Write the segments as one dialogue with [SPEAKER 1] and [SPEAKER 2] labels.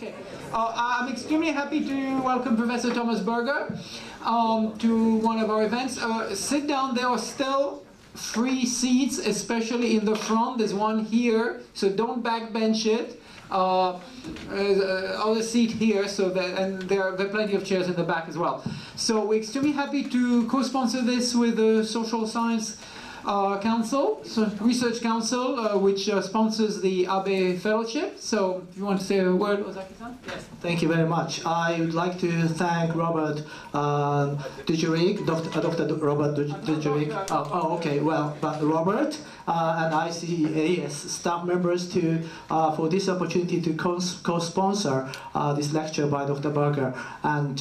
[SPEAKER 1] Okay, I'm extremely happy to welcome Professor Thomas Berger to one of our events. Sit down, there are still free seats, especially in the front. There's one here, so don't backbench it. Other seat here, so that, and there are plenty of chairs in the back as well. So we're extremely happy to co-sponsor this with the Social Science Council, so Research Council, which sponsors the Abe Fellowship. So if you want to say a word, Ozaki-san? Yes.
[SPEAKER 2] Thank you very much. I would like to thank Robert Dujerik, Dr. Robert Dujerik. Oh, okay. Well, but Robert and ICAS staff members to for this opportunity to co-sponsor this lecture by Dr. Berger. And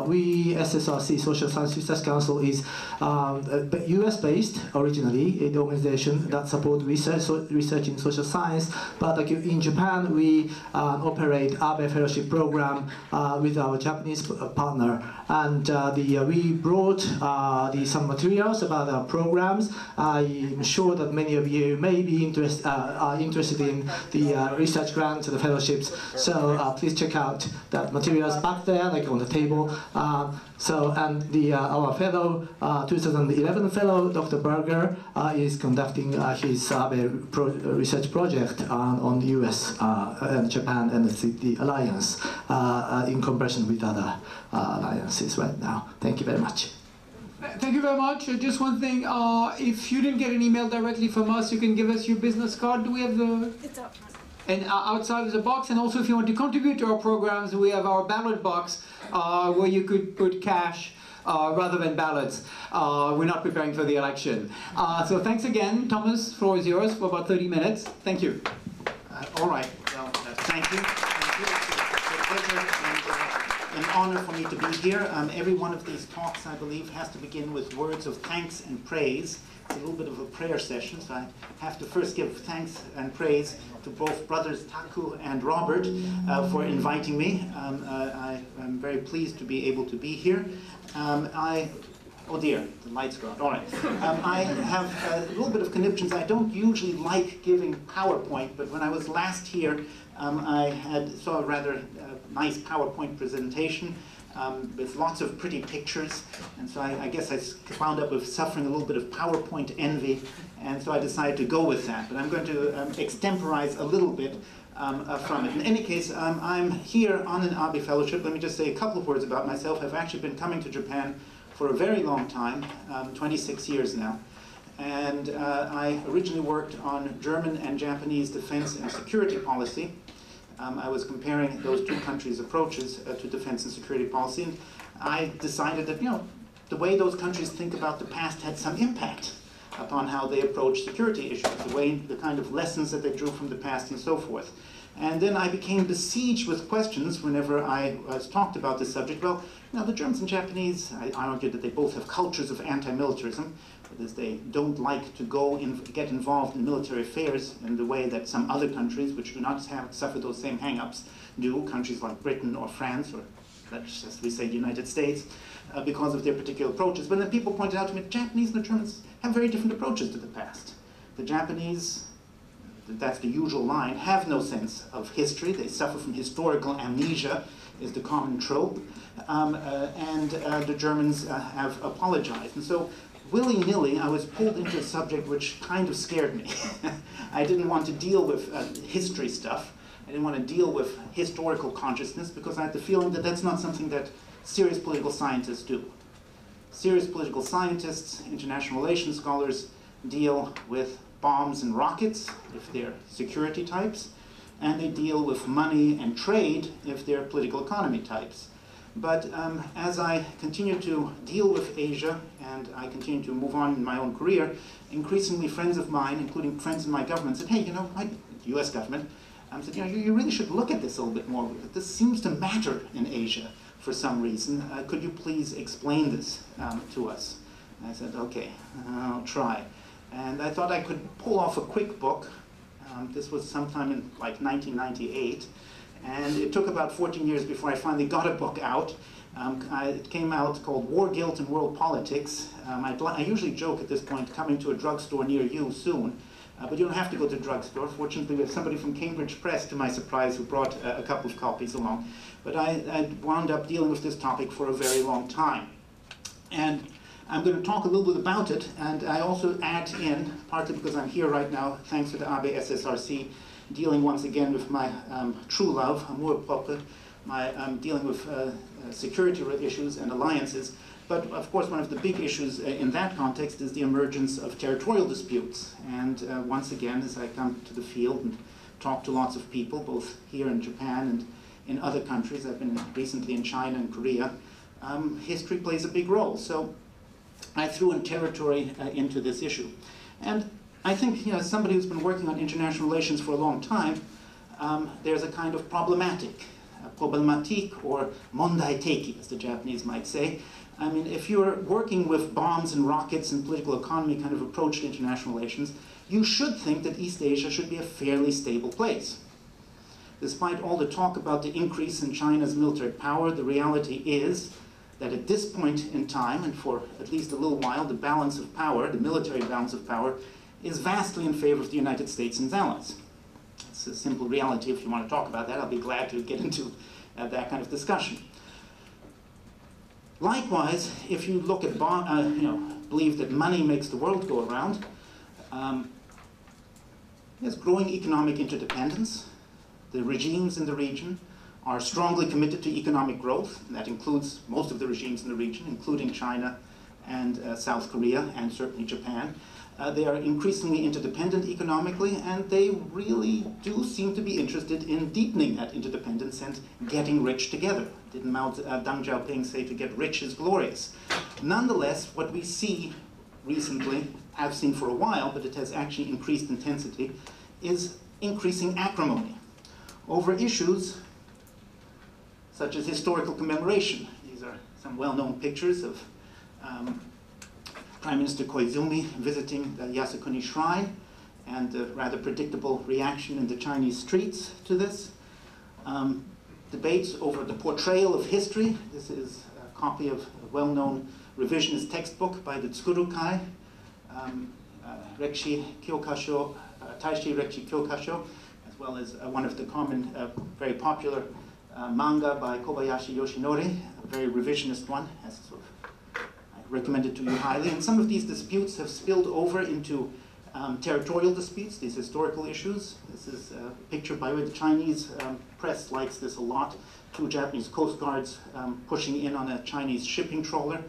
[SPEAKER 2] we SSRC, Social Science Research Council, is US-based originally, the organization that supports research in social science. But like in Japan, we operate Abe Fellowship Program with our Japanese partner, and we brought some materials about our programs. I'm sure that many of you may be are interested in the research grants and the fellowships. So please check out that materials back there, like on the table. And our fellow, 2011 fellow, Dr. Berger, is conducting his research project on the US and Japan and the alliance in comparison with other alliances right now. Thank you very much.
[SPEAKER 1] Thank you very much. Just one thing, if you didn't get an email directly from us, you can give us your business card. Do we have the...
[SPEAKER 3] It's up front.
[SPEAKER 1] And outside is a box, and also if you want to contribute to our programs, we have our ballot box where you could put cash rather than ballots. We're not preparing for the election. So thanks again, Thomas, floor is yours for about 30 minutes. Thank you.
[SPEAKER 4] All right, well, thank you. It's a pleasure and an honor for me to be here. Every one of these talks, I believe, has to begin with words of thanks and praise. It's a little bit of a prayer session, so I have to first give thanks and praise to both brothers Taku and Robert for inviting me. I am very pleased to be able to be here. Oh dear, the lights go out. All right. I have a little bit of conniptions. I don't usually like giving PowerPoint, but when I was last here, I saw a rather nice PowerPoint presentation with lots of pretty pictures, and so I guess I wound up with suffering a little bit of PowerPoint envy, and so I decided to go with that. But I'm going to extemporize a little bit from it. In any case, I'm here on an Abe Fellowship. Let me just say a couple of words about myself. I've actually been coming to Japan for a very long time, 26 years now. And I originally worked on German and Japanese defense and security policy. I was comparing those two countries' approaches to defense and security policy, and I decided that, you know, the way those countries think about the past had some impact upon how they approach security issues, the kind of lessons that they drew from the past and so forth. And then I became besieged with questions whenever I was talked about this subject. Well, you know, the Germans and Japanese, I argued that they both have cultures of anti-militarism, that is, they don't like to get involved in military affairs in the way that some other countries, which do not suffer those same hang-ups, do, countries like Britain or France, or let's just we say the United States, because of their particular approaches. But then people pointed out to me, the Japanese and the Germans have very different approaches to the past. The Japanese, that's the usual line, have no sense of history. They suffer from historical amnesia, is the common trope. And the Germans have apologized. And so, willy-nilly, I was pulled into a subject which kind of scared me. I didn't want to deal with history stuff. I didn't want to deal with historical consciousness because I had the feeling that that's not something that serious political scientists do. Serious political scientists, international relations scholars, deal with bombs and rockets, if they're security types, and they deal with money and trade, if they're political economy types. But as I continue to deal with Asia, and I continue to move on in my own career, increasingly friends of mine, including friends in my government, said, hey, you know, the US government, said, you know, you really should look at this a little bit more. This seems to matter in Asia for some reason. Could you please explain this to us? And I said, okay, I'll try. And I thought I could pull off a quick book. This was sometime in like 1998. And it took about 14 years before I finally got a book out. It came out called War, Guilt, and World Politics. I usually joke at this point, coming to a drugstore near you soon. But you don't have to go to the drugstore. Fortunately, we have somebody from Cambridge Press, to my surprise, who brought a couple of copies along. But I wound up dealing with this topic for a very long time. And I'm going to talk a little bit about it, and I also add in, partly because I'm here right now, thanks to the AB SSRC, dealing once again with my true love, amour propre, dealing with security issues and alliances. But of course, one of the big issues in that context is the emergence of territorial disputes. And once again, as I come to the field and talk to lots of people, both here in Japan and in other countries, I've been recently in China and Korea, history plays a big role. So I threw in territory into this issue. And I think, as somebody who's been working on international relations for a long time, there's a kind of problematique, or mondai teiki, as the Japanese might say. I mean, if you're working with bombs and rockets and political economy kind of approach to international relations, you should think that East Asia should be a fairly stable place. Despite all the talk about the increase in China's military power, the reality is that at this point in time, and for at least a little while, the balance of power, the military balance of power, is vastly in favor of the United States and its allies. It's a simple reality. If you want to talk about that, I'll be glad to get into that kind of discussion. Likewise, if you look at, believe that money makes the world go around, there's growing economic interdependence. The regimes in the region are strongly committed to economic growth, and that includes most of the regimes in the region, including China and South Korea, and certainly Japan. They are increasingly interdependent economically, and they really do seem to be interested in deepening that interdependence and getting rich together. Didn't Deng Xiaoping say to get rich is glorious? Nonetheless, what we see recently, have seen for a while, but it has actually increased intensity, is increasing acrimony over issues such as historical commemoration. These are some well-known pictures of Prime Minister Koizumi visiting the Yasukuni shrine, and the rather predictable reaction in the Chinese streets to this. Debates over the portrayal of history. This is a copy of a well-known revisionist textbook by the Tsukurukai, Taishi Rekshi Kyokasho, as well as one of the common, very popular manga by Kobayashi Yoshinori, a very revisionist one, as sort of recommended to you highly. And some of these disputes have spilled over into territorial disputes, these historical issues. This is a picture, by the way, the Chinese press likes this a lot. Two Japanese Coast Guards pushing in on a Chinese shipping trawler,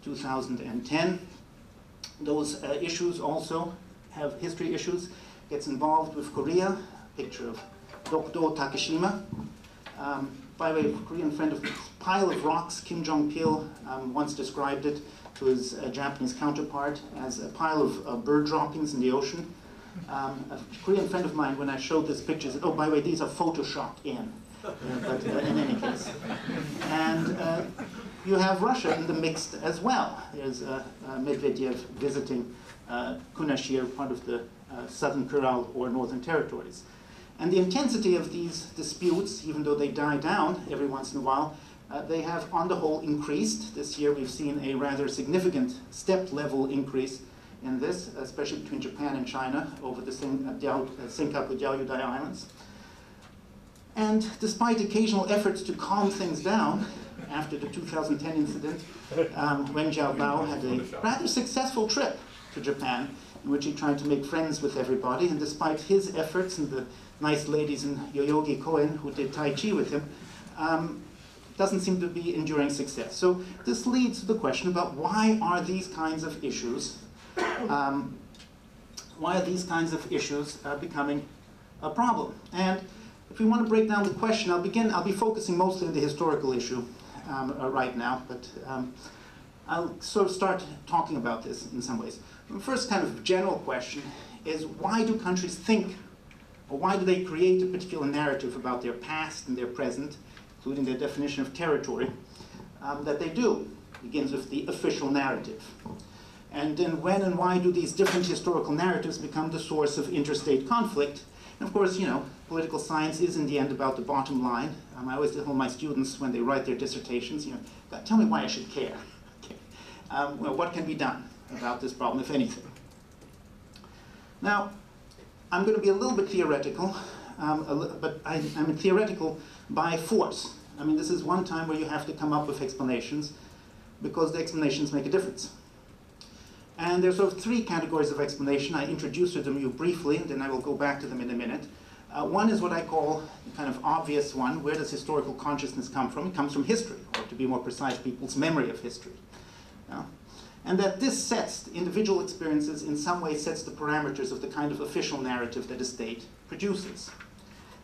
[SPEAKER 4] 2010. Those issues also have history issues. Gets involved with Korea, picture of Dokdo Takeshima. By the way, a Korean friend of the pile of rocks, Kim Jong-pil once described it to his Japanese counterpart as a pile of bird droppings in the ocean. A Korean friend of mine, when I showed this picture, said, oh, by the way, these are photoshopped in. But in any case. And you have Russia in the mix as well. There's Medvedev visiting Kunashir, part of the Southern Kural or Northern Territories. And the intensity of these disputes, even though they die down every once in a while, they have on the whole increased. This year we've seen a rather significant step-level increase in this, especially between Japan and China over the Senkaku-Diaoyutai Islands. And despite occasional efforts to calm things down, after the 2010 incident, Wen Jiabao had a rather successful trip to Japan, in which he tried to make friends with everybody, and despite his efforts and the nice ladies in Yoyogi Koen who did Tai Chi with him, doesn't seem to be enduring success. So this leads to the question about why are these kinds of issues, becoming a problem? And if we want to break down the question, I'll be focusing mostly on the historical issue right now, but I'll sort of start talking about this in some ways. The first kind of general question is, why do countries think, or why do they create a particular narrative about their past and their present, including their definition of territory, that they do? It begins with the official narrative. And then when and why do these different historical narratives become the source of interstate conflict? And of course, political science is in the end about the bottom line. I always tell my students when they write their dissertations, tell me why I should care. Okay. What can be done about this problem, if anything? Now, I'm going to be a little bit theoretical, but I'm theoretical by force. I mean, this is one time where you have to come up with explanations because the explanations make a difference. And there's sort of three categories of explanation. I introduced them to you briefly, and then I will go back to them in a minute. One is what I call the kind of obvious one. Where does historical consciousness come from? It comes from history, or to be more precise, people's memory of history. And that this sets individual experiences, in some way sets the parameters of the kind of official narrative that a state produces.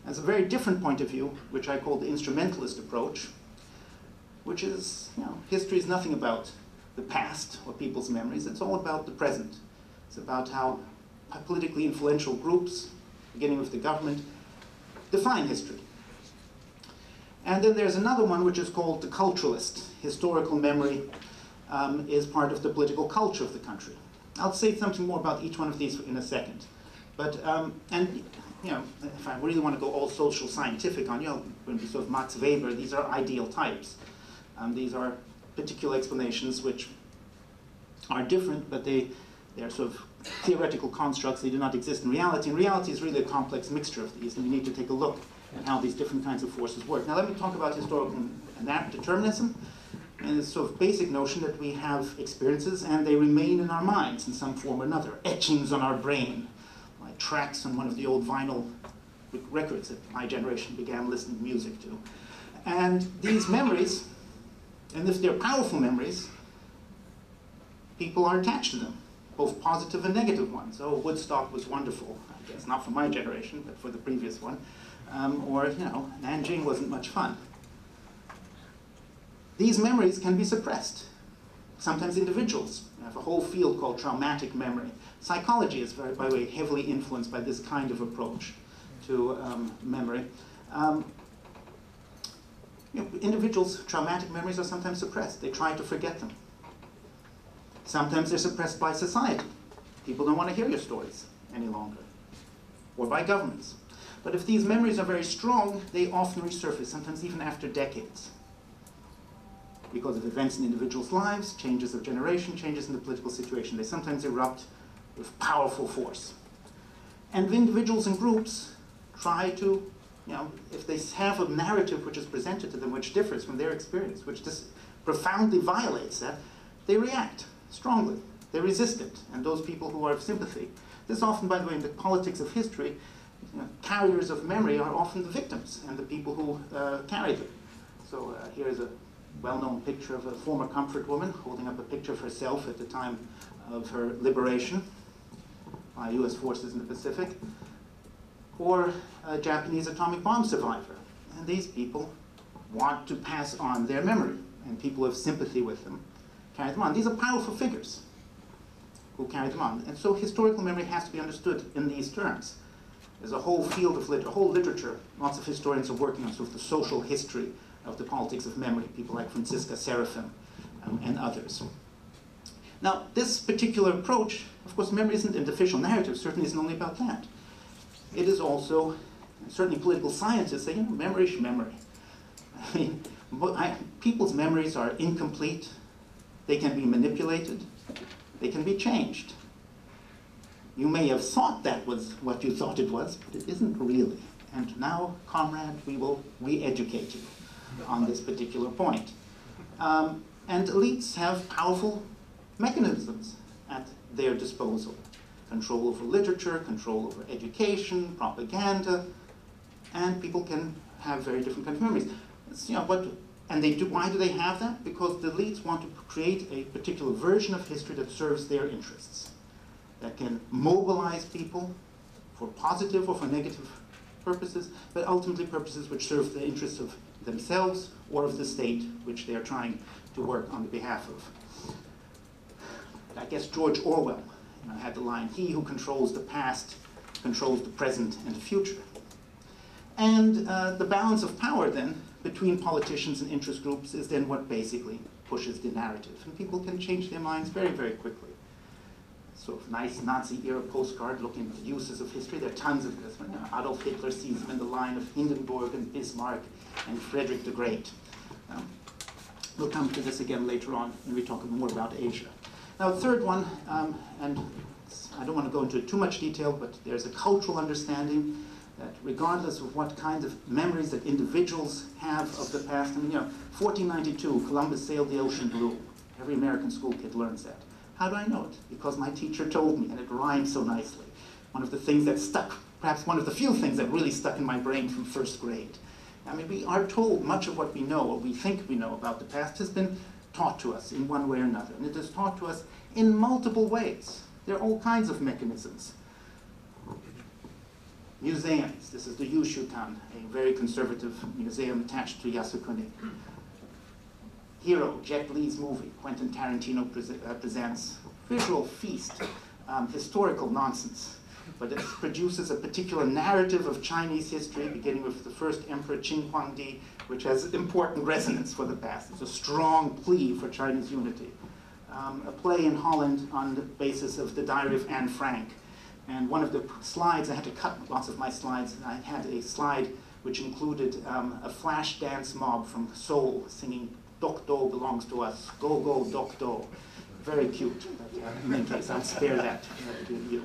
[SPEAKER 4] As a very different point of view, which I call the instrumentalist approach, which is, history is nothing about the past or people's memories. It's all about the present. It's about how politically influential groups, beginning with the government, define history. And then there's another one which is called the culturalist. Historical memory is part of the political culture of the country. I'll say something more about each one of these in a second. But, if I really want to go all social scientific on you, when we sort of Max Weber, these are ideal types. These are particular explanations which are different, but they're sort of theoretical constructs. They do not exist in reality. And reality is really a complex mixture of these, and we need to take a look at how these different kinds of forces work. Now let me talk about historical determinism, and this sort of basic notion that we have experiences and they remain in our minds in some form or another, etchings on our brain, like tracks on one of the old vinyl records that my generation began listening to music to. And these memories, and if they're powerful memories, people are attached to them, both positive and negative ones. Oh, Woodstock was wonderful. I guess not for my generation, but for the previous one. Or, Nanjing wasn't much fun. These memories can be suppressed. Sometimes individuals have a whole field called traumatic memory. Psychology is, by the way, heavily influenced by this kind of approach to memory. Individuals' traumatic memories are sometimes suppressed. They try to forget them. Sometimes they're suppressed by society. People don't want to hear your stories any longer. Or by governments. But if these memories are very strong, they often resurface, sometimes even after decades. Because of events in individuals' lives, changes of generation, changes in the political situation. They sometimes erupt with powerful force. And individuals and groups try to, if they have a narrative which is presented to them which differs from their experience, which profoundly violates that, they react strongly. They resist it. And those people who are of sympathy, this often, by the way, in the politics of history, carriers of memory are often the victims and the people who carry them. So here's a well-known picture of a former comfort woman holding up a picture of herself at the time of her liberation by US forces in the Pacific, or a Japanese atomic bomb survivor. And these people want to pass on their memory, and people who have sympathy with them carry them on. These are powerful figures who carry them on. And so historical memory has to be understood in these terms. There's a whole field of whole literature. Lots of historians are working on sort of the social history of the politics of memory, people like Franziska Serafim and others. Now, this particular approach, of course, memory isn't an official narrative, certainly isn't only about that. It is also, certainly political scientists say, memory is memory. I mean, people's memories are incomplete. They can be manipulated. They can be changed. You may have thought that was what you thought it was, but it isn't really. And now, comrade, we will re-educate you on this particular point. And elites have powerful mechanisms at their disposal. Control over literature, control over education, propaganda, and people can have very different kinds of memories. Why do they have that? Because the elites want to create a particular version of history that serves their interests, that can mobilize people for positive or for negative purposes, but ultimately purposes which serve the interests of themselves or of the state which they are trying to work on the behalf of. I guess George Orwell had the line, "He who controls the past controls the present and the future." And the balance of power then between politicians and interest groups is then what basically pushes the narrative. And people can change their minds very, very quickly. Sort of nice Nazi-era postcard looking at the uses of history. There are tons of this. Adolf Hitler sees them in the line of Hindenburg and Bismarck and Frederick the Great. We'll come to this again later on when we talk more about Asia. Now, the third one, and this. I don't want to go into too much detail, but there's a cultural understanding that regardless of what kind of memories that individuals have of the past, I mean, 1492, Columbus sailed the ocean blue. Every American school kid learns that. How do I know it? Because my teacher told me, and it rhymes so nicely. One of the things that stuck, perhaps one of the few things that really stuck in my brain from first grade. I mean, we are told much of what we know, or we think we know about the past, has been taught to us in one way or another. And it is taught to us in multiple ways. There are all kinds of mechanisms. Museums. This is the Yasukuni, a very conservative museum attached to Yasukuni. Hero, Jet Li's movie, Quentin Tarantino presents. Visual feast, historical nonsense. But it produces a particular narrative of Chinese history, beginning with the first emperor Qin Huangdi, which has important resonance for the past. It's a strong plea for Chinese unity. A play in Holland on the basis of the Diary of Anne Frank. And one of the slides, I had to cut lots of my slides, and I had a slide which included a flash dance mob from Seoul singing "Dok Do belongs to us, go go Dok Do." Very cute, but in any case, I'll spare that to you.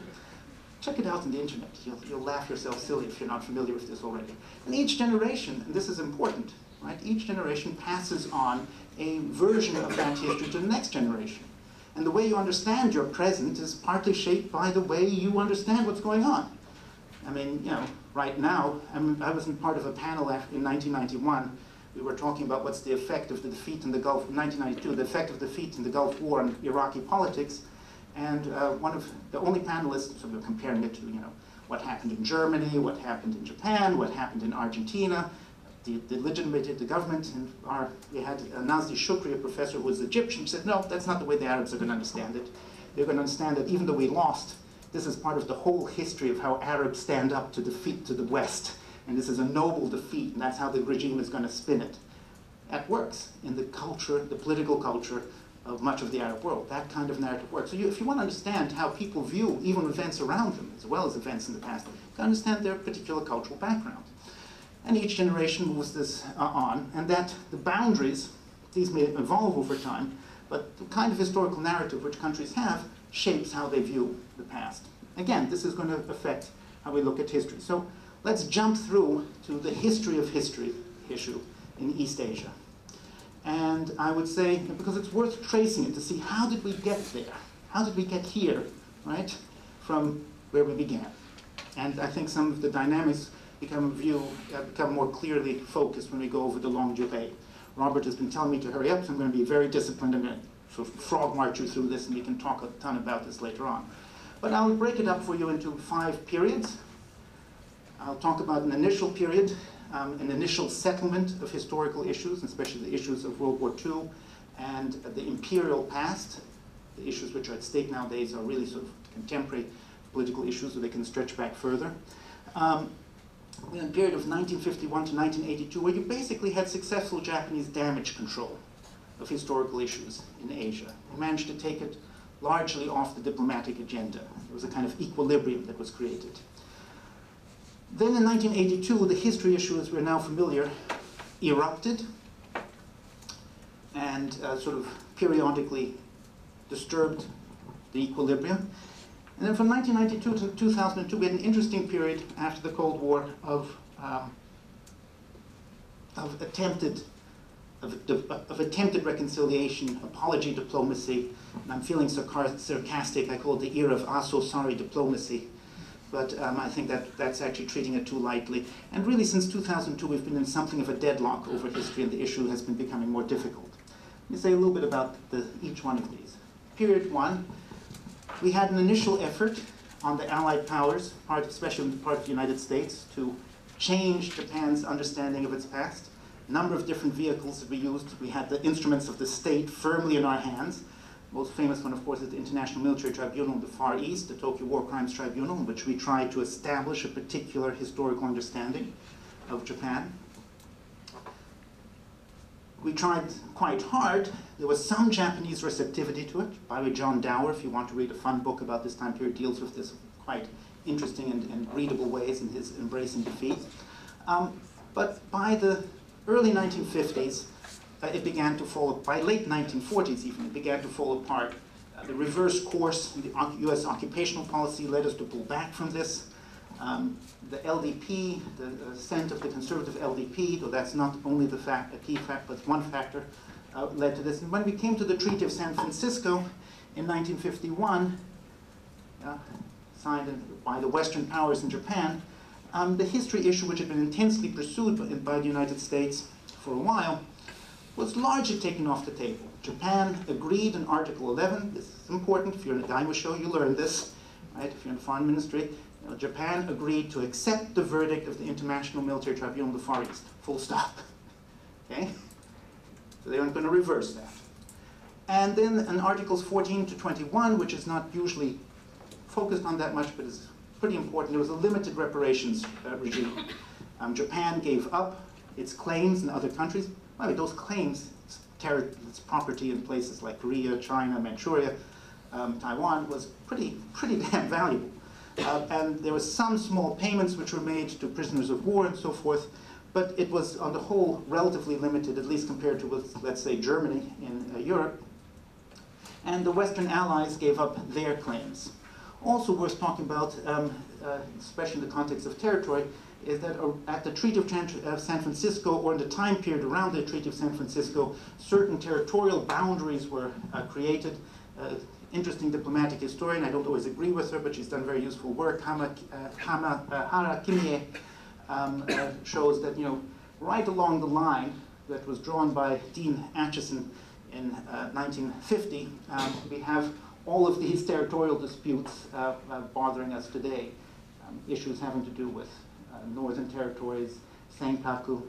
[SPEAKER 4] Check it out on the internet. You'll laugh yourself silly if you're not familiar with this already. And each generation, and this is important, right? Each generation passes on a version of that history to the next generation. And the way you understand your present is partly shaped by the way you understand what's going on. I mean, right now, I was in part of a panel in 1991. We were talking about what's the effect of the defeat in the Gulf, in 1992, the effect of defeat in the Gulf War on Iraqi politics. And one of the only panelists, so we were comparing it to, what happened in Germany, what happened in Japan, what happened in Argentina, the legitimated the government, and we had Nazli Shukri, a professor who was Egyptian, said, no, that's not the way the Arabs are going to understand it. They're going to understand that even though we lost, this is part of the whole history of how Arabs stand up to defeat to the West. And this is a noble defeat, and that's how the regime is going to spin it. That works in the culture, the political culture of much of the Arab world. That kind of narrative works. So if you want to understand how people view even events around them, as well as events in the past, you can understand their particular cultural background. And each generation moves this on, and that the boundaries, these may evolve over time, but the kind of historical narrative which countries have shapes how they view the past. Again, this is going to affect how we look at history. So let's jump through to the history of history issue in East Asia. And I would say, because it's worth tracing it to see how did we get there? How did we get here, right, from where we began? And I think some of the dynamics become more clearly focused when we go over the long durée. Robert has been telling me to hurry up, so I'm going to be very disciplined. I'm going to sort of frog march you through this, and we can talk a ton about this later on. But I'll break it up for you into 5 periods. I'll talk about an initial period, an initial settlement of historical issues, especially the issues of World War II and the imperial past. The issues which are at stake nowadays are really sort of contemporary political issues, so they can stretch back further. In a period of 1951 to 1982, where you basically had successful Japanese damage control of historical issues in Asia. You managed to take it largely off the diplomatic agenda. There was a kind of equilibrium that was created. Then in 1982, the history issue, as we're now familiar, erupted and sort of periodically disturbed the equilibrium. And then from 1992 to 2002, we had an interesting period after the Cold War of attempted reconciliation, apology diplomacy. And I'm feeling sarcastic. I call it the era of "ah-so-sorry" diplomacy. But I think that's actually treating it too lightly. And really, since 2002, we've been in something of a deadlock over history, and the issue has been becoming more difficult. Let me say a little bit about each one of these. Period 1. We had an initial effort on the Allied powers, especially on the part of the United States, to change Japan's understanding of its past. A number of different vehicles that we used. We had the instruments of the state firmly in our hands. The most famous one, of course, is the International Military Tribunal in the Far East, the Tokyo War Crimes Tribunal, in which we tried to establish a particular historical understanding of Japan. We tried quite hard. There was some Japanese receptivity to it. By the way, John Dower, if you want to read a fun book about this time period, deals with this quite interesting and readable ways in his Embracing Defeat. But by the early 1950s, it began to fall, by late 1940s even, it began to fall apart The reverse course in the US occupational policy led us to pull back from this. The LDP, the ascent of the conservative LDP, though that's not only the fact, a key fact, but one factor, led to this. And when we came to the Treaty of San Francisco in 1951, signed by the Western powers in Japan, the history issue, which had been intensely pursued by the United States for a while, was largely taken off the table. Japan agreed in Article 11. This is important. If you're in a daimyo, you learn this, right? If you're in the foreign ministry, Japan agreed to accept the verdict of the International Military Tribunal of the Far East. Full stop. Okay? So they aren't going to reverse that. And then in Articles 14 to 21, which is not usually focused on that much, but is pretty important, there was a limited reparations regime. Japan gave up its claims in other countries. By the way, those claims, its property in places like Korea, China, Manchuria, Taiwan, was pretty damn valuable. And there was some small payments which were made to prisoners of war and so forth, but it was on the whole relatively limited, at least compared to, with, let's say, Germany in Europe. And the Western Allies gave up their claims. Also worth talking about, especially in the context of territory, is that at the Treaty of San Francisco, or in the time period around the Treaty of San Francisco, certain territorial boundaries were created. Interesting diplomatic historian, I don't always agree with her, but she's done very useful work. Hara Kimie shows that, right along the line that was drawn by Dean Acheson in 1950, we have all of these territorial disputes bothering us today. Issues having to do with northern territories, Senkaku,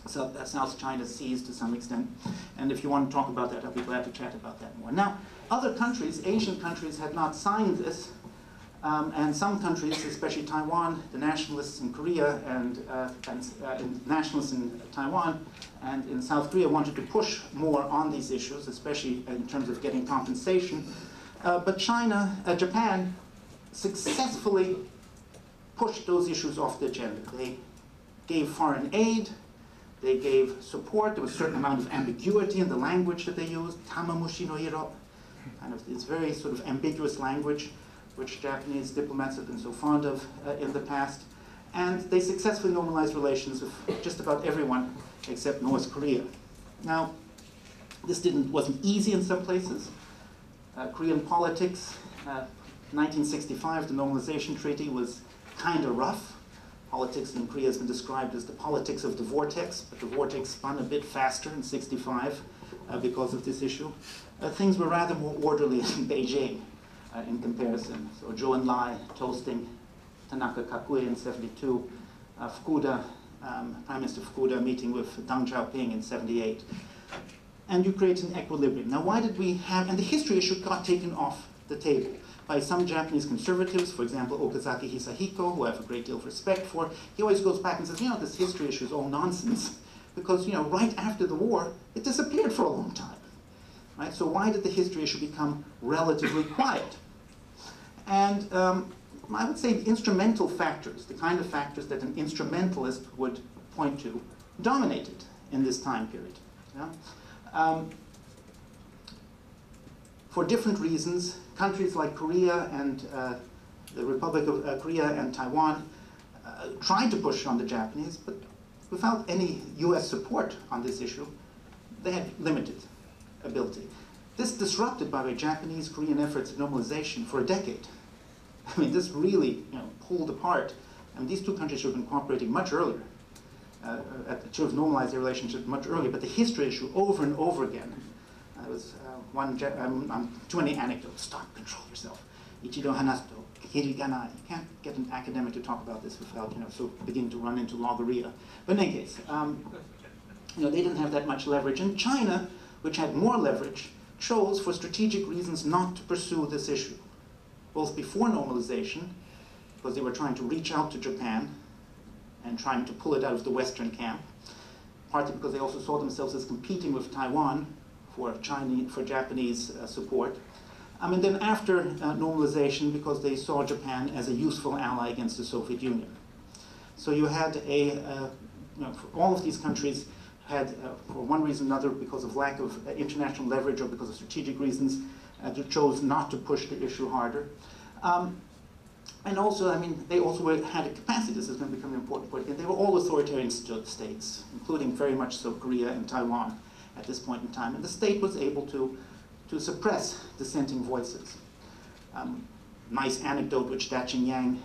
[SPEAKER 4] South China Seas to some extent. And if you want to talk about that, I'll be glad to chat about that more. Now, other countries, Asian countries, had not signed this, and some countries, especially Taiwan, the nationalists in Korea and nationalists in Taiwan and in South Korea wanted to push more on these issues, especially in terms of getting compensation. But Japan successfully pushed those issues off the agenda. They gave foreign aid, they gave support. There was a certain amount of ambiguity in the language that they used. Tamamushi no hiro, kind of this very sort of ambiguous language, which Japanese diplomats have been so fond of in the past. And they successfully normalized relations with just about everyone except North Korea. Now, this wasn't easy in some places. Korean politics, 1965, the normalization treaty was kind of rough. Politics in Korea has been described as the politics of the vortex, but the vortex spun a bit faster in '65 because of this issue. Things were rather more orderly in Beijing in comparison. So Zhou Enlai toasting Tanaka Kakue in '72, Fukuda, Prime Minister Fukuda meeting with Deng Xiaoping in '78. And you create an equilibrium. Now why did we have, and the history issue got taken off the table by some Japanese conservatives, for example, Okazaki Hisahiko, who I have a great deal of respect for. He always goes back and says, this history issue is all nonsense, because, right after the war, it disappeared for a long time, right? So why did the history issue become relatively quiet? And I would say the instrumental factors, the kind of factors that an instrumentalist would point to, dominated in this time period. Yeah? For different reasons, countries like Korea and the Republic of Korea and Taiwan tried to push on the Japanese, but without any US support on this issue, they had limited ability. This disrupted, by the way, Japanese-Korean efforts at normalization for a decade. I mean, this really pulled apart. And these two countries should have been cooperating much earlier, should have normalized their relationship much earlier, but the history issue over and over again. There was too many anecdotes. Stop, control yourself. Ichido hanasu to kirigana. You can't get an academic to talk about this without, beginning to run into logorrhea. But in any case, they didn't have that much leverage. And China, which had more leverage, chose for strategic reasons not to pursue this issue, both before normalization, because they were trying to reach out to Japan and trying to pull it out of the Western camp, partly because they also saw themselves as competing with Taiwan for Japanese support. And then after normalization, because they saw Japan as a useful ally against the Soviet Union. So you had all of these countries had, for one reason or another, because of lack of international leverage or because of strategic reasons, chose not to push the issue harder. And also, I mean, they also had a capacity, this is going to become an important point again, they were all authoritarian states, including very much so Korea and Taiwan at this point in time. And the state was able to suppress dissenting voices. Nice anecdote which Da Qingyang,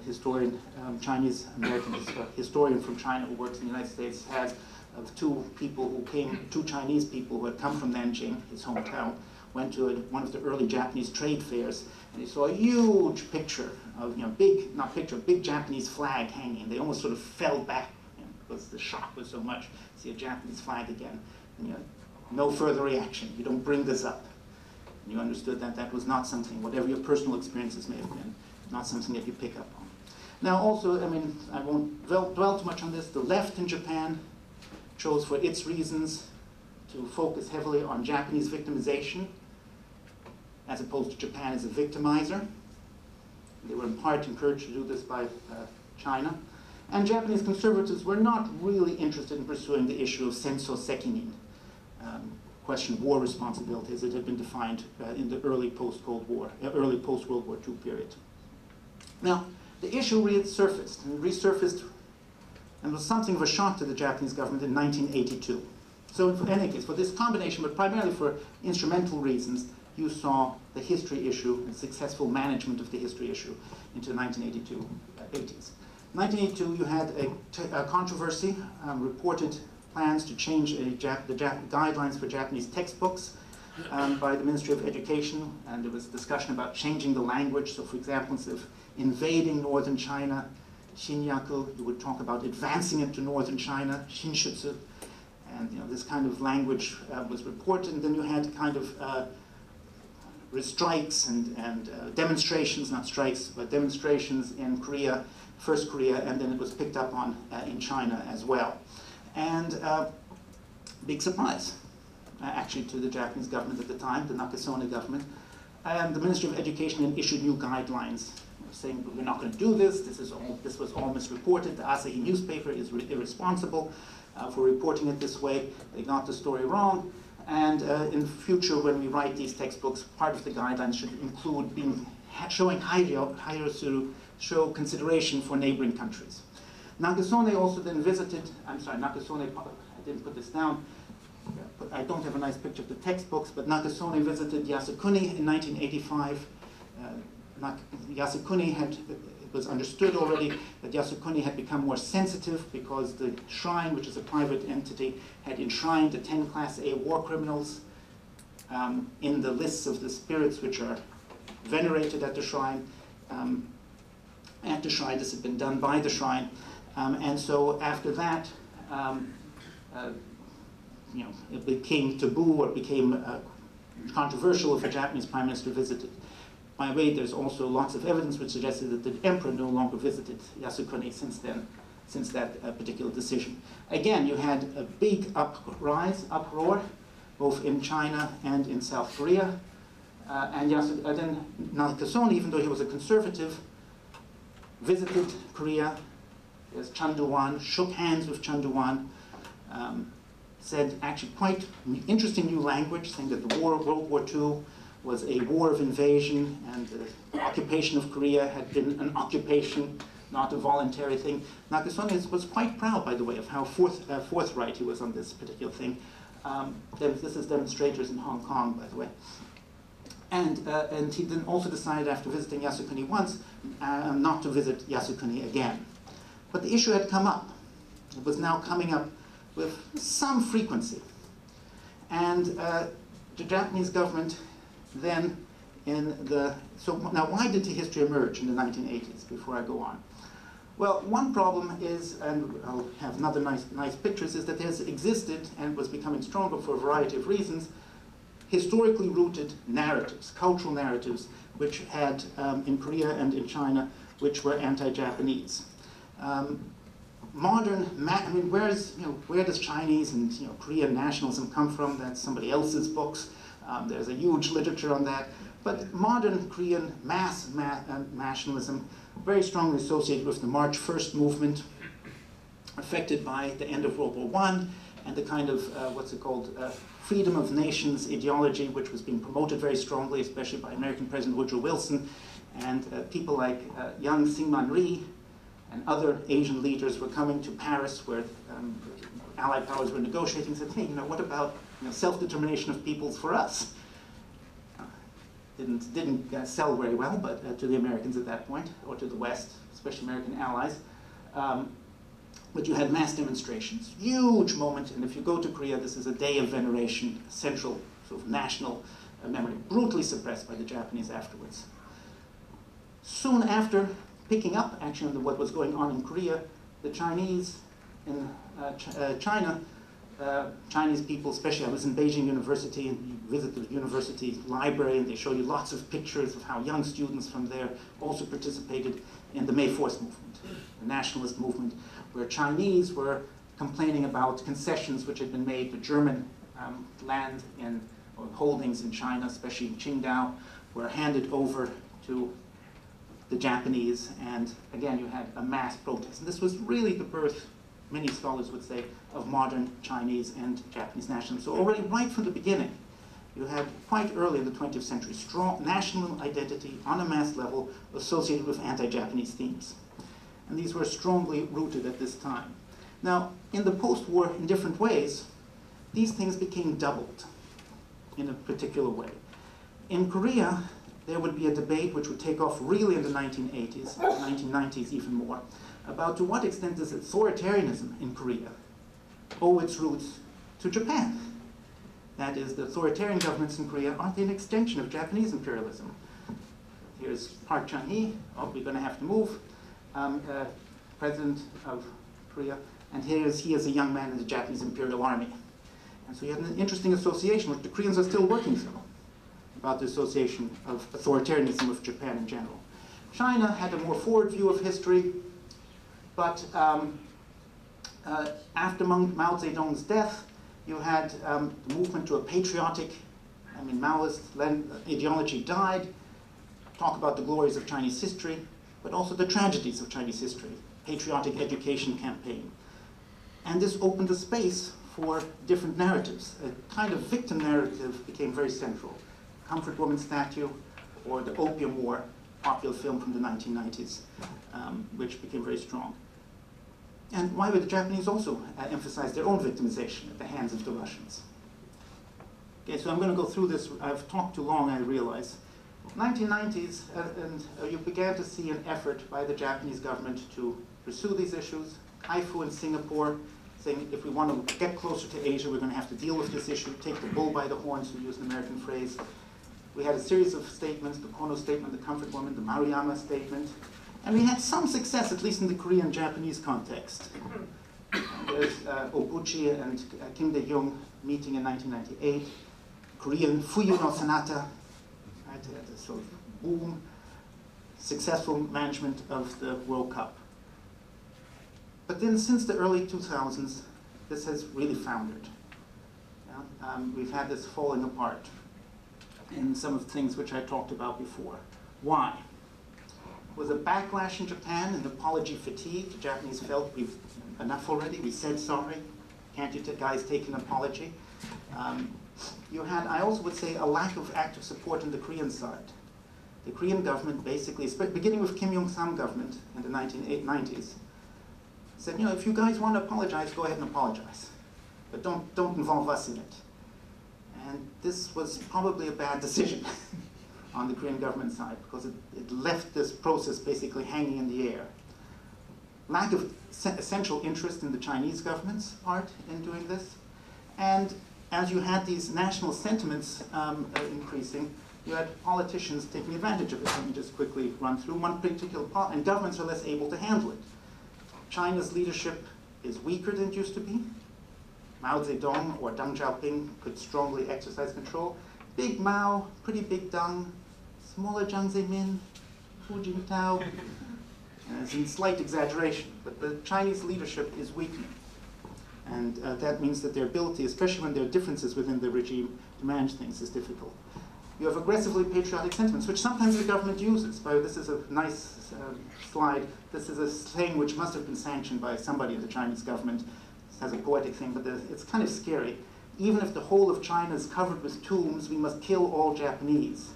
[SPEAKER 4] historian, Chinese-American historian from China who works in the United States, has of two Chinese people who had come from Nanjing, his hometown, went to one of the early Japanese trade fairs, and he saw a huge picture of, big Japanese flag hanging. They almost sort of fell back, because the shock was so much to see a Japanese flag again. And no further reaction. You don't bring this up. And you understood that that was not something, whatever your personal experiences may have been, not something that you pick up on. Now also, I mean, I won't dwell too much on this. The left in Japan chose for its reasons to focus heavily on Japanese victimization, as opposed to Japan as a victimizer. They were in part encouraged to do this by China. And Japanese conservatives were not really interested in pursuing the issue of senso sekinin, question of war responsibility as it had been defined in the early post-Cold War, early post-World War II period. Now, the issue resurfaced and was something of a shock to the Japanese government in 1982. So in any case, for this combination, but primarily for instrumental reasons, you saw the history issue, the successful management of the history issue into the 1980s. In 1982, you had a controversy, reported plans to change the guidelines for Japanese textbooks by the Ministry of Education, and there was discussion about changing the language. So for example, instead of invading northern China, Shinyaku, you would talk about advancing into northern China, Shinshutsu, and this kind of language was reported, and then you had kind of strikes and demonstrations, not strikes, but demonstrations in Korea, first Korea, and then it was picked up on in China as well. And big surprise, actually, to the Japanese government at the time, the Nakasone government. And the Ministry of Education then issued new guidelines saying, we're not going to do this, this was all misreported, the Asahi newspaper is irresponsible for reporting it this way, they got the story wrong. And in future, when we write these textbooks, part of the guidelines should include showing show consideration for neighboring countries. Nakasone also then visited, Nakasone, I didn't put this down, but I don't have a nice picture of the textbooks, but Nakasone visited Yasukuni in 1985. It was understood already that Yasukuni had become more sensitive because the shrine, which is a private entity, had enshrined the 10 Class A war criminals in the lists of the spirits which are venerated at the shrine. This had been done by the shrine. And so after that, it became taboo or became controversial if a Japanese prime minister visited. By the way, there's also lots of evidence which suggested that the emperor no longer visited Yasukuni since that particular decision. Again, you had a big uproar, both in China and in South Korea. And then Nakasone, even though he was a conservative, visited Korea, as Chanduwan, shook hands with Chanduwan, said actually quite interesting new language, saying that the war, World War II, was a war of invasion, and the occupation of Korea had been an occupation, not a voluntary thing. Nakasone was quite proud, by the way, of how forthright he was on this particular thing. This is demonstrators in Hong Kong, by the way. And he then also decided, after visiting Yasukuni once, not to visit Yasukuni again. But the issue had come up. It was now coming up with some frequency. And the Japanese government then so now why did the history emerge in the 1980s, before I go on? Well, one problem is, and I'll have another nice pictures, is that there has existed, and was becoming stronger for a variety of reasons, historically rooted narratives, cultural narratives, which had, in Korea and in China, which were anti-Japanese. Where does Chinese and Korean nationalism come from? That's somebody else's books. There's a huge literature on that. But modern Korean nationalism, very strongly associated with the March 1st movement, affected by the end of World War I and the kind of, freedom of nations ideology, which was being promoted very strongly, especially by American President Woodrow Wilson, and people like young Syngman Rhee and other Asian leaders were coming to Paris, where Allied powers were negotiating, and said, hey, what about self-determination of peoples for us? Didn't sell very well, but to the Americans at that point, or to the West, especially American allies. But you had mass demonstrations, huge moment, and if you go to Korea, this is a day of veneration, central sort of national memory, brutally suppressed by the Japanese afterwards. Soon after picking up actually on what was going on in Korea, the Chinese in China, Chinese people, especially I was in Beijing University, and you visit the university library, and they show you lots of pictures of how young students from there also participated in the May 4th movement, the nationalist movement, where Chinese were complaining about concessions which had been made to German land or holdings in China, especially in Qingdao, were handed over to the Japanese, and again you had a mass protest. And this was really the birth, many scholars would say, of modern Chinese and Japanese nationalism. So already right from the beginning, you had quite early in the 20th century strong national identity on a mass level associated with anti-Japanese themes. And these were strongly rooted at this time. Now, in the post-war, in different ways, these things became doubled in a particular way. In Korea, there would be a debate which would take off really in the 1980s, 1990s even more, about to what extent does authoritarianism in Korea owe its roots to Japan? That is, the authoritarian governments in Korea aren't an extension of Japanese imperialism. Here's Park Chung-hee, we're going to have to move, president of Korea, and he is a young man in the Japanese Imperial Army. And so you had an interesting association, which the Koreans are still working through, about the association of authoritarianism with Japan in general. China had a more forward view of history, but after Mao Zedong's death, you had the movement to a patriotic, Maoist ideology died, talk about the glories of Chinese history, but also the tragedies of Chinese history, patriotic education campaign. And this opened a space for different narratives. A kind of victim narrative became very central. Comfort Woman statue, or the Opium War, popular film from the 1990s, which became very strong. And why would the Japanese also emphasize their own victimization at the hands of the Russians? Okay, so I'm going to go through this. I've talked too long, I realize. 1990s, you began to see an effort by the Japanese government to pursue these issues. Haifu in Singapore, saying if we want to get closer to Asia, we're going to have to deal with this issue, take the bull by the horns, to use an American phrase. We had a series of statements, the Kono statement, the Comfort Woman, the Maruyama statement, and we had some success, at least in the Korean-Japanese context. There's Obuchi and Kim Dae-jung meeting in 1998, Korean Fuyu no Sonata, right, the sort of boom, successful management of the World Cup. But then since the early 2000s, this has really foundered. Yeah? We've had this falling apart in some of the things which I talked about before. Why? Was a backlash in Japan and apology fatigue. The Japanese felt we've enough already, we said sorry, can't you guys take an apology? You had, I also would say, a lack of active support on the Korean side. The Korean government basically, beginning with Kim Jong-sam government in the 1990s, said, if you guys want to apologize, go ahead and apologize. But don't involve us in it. And this was probably a bad decision on the Korean government side, because it left this process basically hanging in the air. Lack of essential interest in the Chinese government's part in doing this. And as you had these national sentiments increasing, you had politicians taking advantage of it. Let me just quickly run through one particular part, and governments are less able to handle it. China's leadership is weaker than it used to be. Mao Zedong or Deng Xiaoping could strongly exercise control. Big Mao, pretty big Deng, smaller Jiang Zemin, Hu Jintao. And it's in slight exaggeration, but the Chinese leadership is weakening. And that means that their ability, especially when there are differences within the regime, to manage things is difficult. You have aggressively patriotic sentiments, which sometimes the government uses. This is a nice slide. This is a saying which must have been sanctioned by somebody in the Chinese government. This has a poetic thing, but it's kind of scary. Even if the whole of China is covered with tombs, we must kill all Japanese.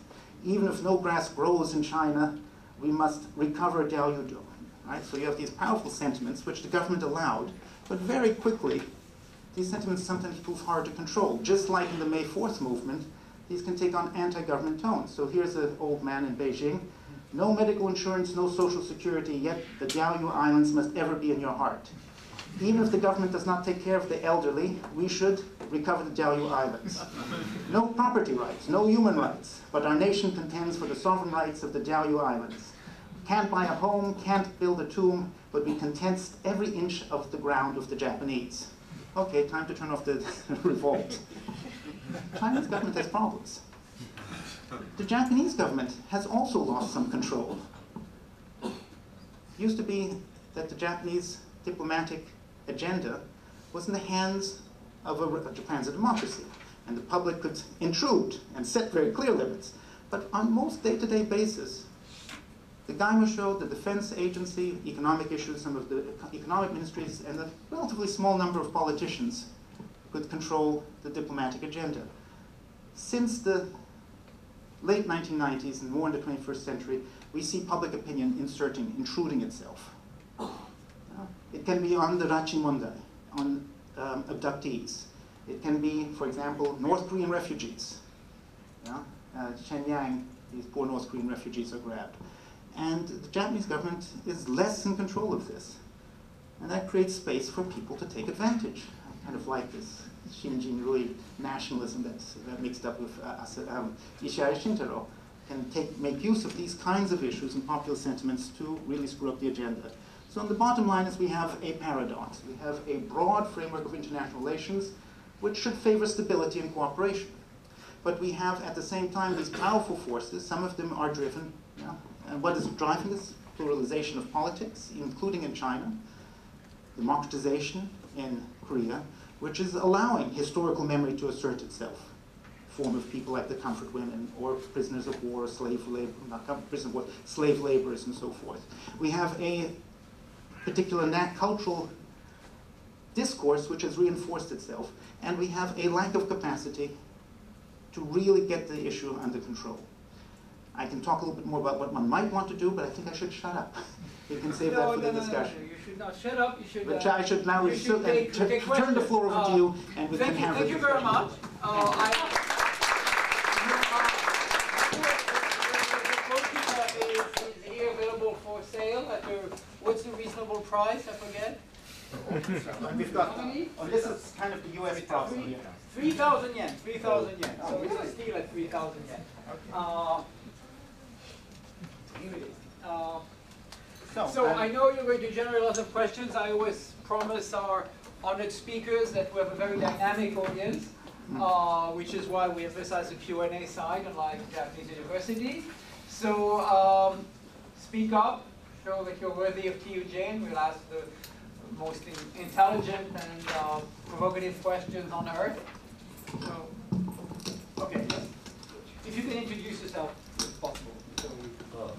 [SPEAKER 4] Even if no grass grows in China, we must recover Diaoyudo. Right? So you have these powerful sentiments, which the government allowed, but very quickly, these sentiments sometimes prove hard to control. Just like in the May 4th movement, these can take on anti-government tones. So here's an old man in Beijing. No medical insurance, no social security, yet the Diaoyu Islands must ever be in your heart. Even if the government does not take care of the elderly, we should recover the Diaoyu Islands. No property rights, no human rights, but our nation contends for the sovereign rights of the Diaoyu Islands. Can't buy a home, can't build a tomb, but we contest every inch of the ground of the Japanese. Okay, time to turn off the revolt. China's government has problems. The Japanese government has also lost some control. It used to be that the Japanese diplomatic agenda was in the hands of Japan's a democracy, and the public could intrude and set very clear limits. But on most day-to-day basis, the Gaimosho, the defense agency, economic issues, some of the economic ministries, and a relatively small number of politicians could control the diplomatic agenda. Since the late 1990s and more in the 21st century, we see public opinion intruding itself. It can be on the Rachi Mondai, on abductees. It can be, for example, North Korean refugees. Shenyang, these poor North Korean refugees are grabbed. And the Japanese government is less in control of this. And that creates space for people to take advantage. Kind of like this Shinjin Rui nationalism that's mixed up with Ishihara Shintaro can make use of these kinds of issues and popular sentiments to really screw up the agenda. So the bottom line is we have a paradox. We have a broad framework of international relations which should favor stability and cooperation. But we have at the same time these powerful forces, some of them are driven, and what is driving this? Pluralization of politics, including in China, democratization in Korea, which is allowing historical memory to assert itself. Form of people like the comfort women, or prisoners of war, slave labor, not prisoner of war, slave laborers, and so forth. We have a particular cultural discourse which has reinforced itself, and we have a lack of capacity to really get the issue under control. I can talk a little bit more about what one might want to do, but I think I should shut up. You can save that for the discussion.
[SPEAKER 3] No, you should not shut up. You should.
[SPEAKER 4] But I should now turn the floor over to you, and we can have a discussion.
[SPEAKER 3] Thank you very much. Is here available for sale at what's the reasonable price? I forget.
[SPEAKER 4] We've got. Oh, this is kind of the U.S. price.
[SPEAKER 3] 3,000 yen. 3,000 yen. So it's a steal at 3,000 yen. Here it is. So I know you're going to generate lots of questions. I always promise our honored speakers that we have a very dynamic audience, which is why we emphasize the Q&A side, unlike Japanese university. So speak up, show that you're worthy of TUJ, and we'll ask the most intelligent and provocative questions on earth. So, okay, if you can introduce yourself, if possible. So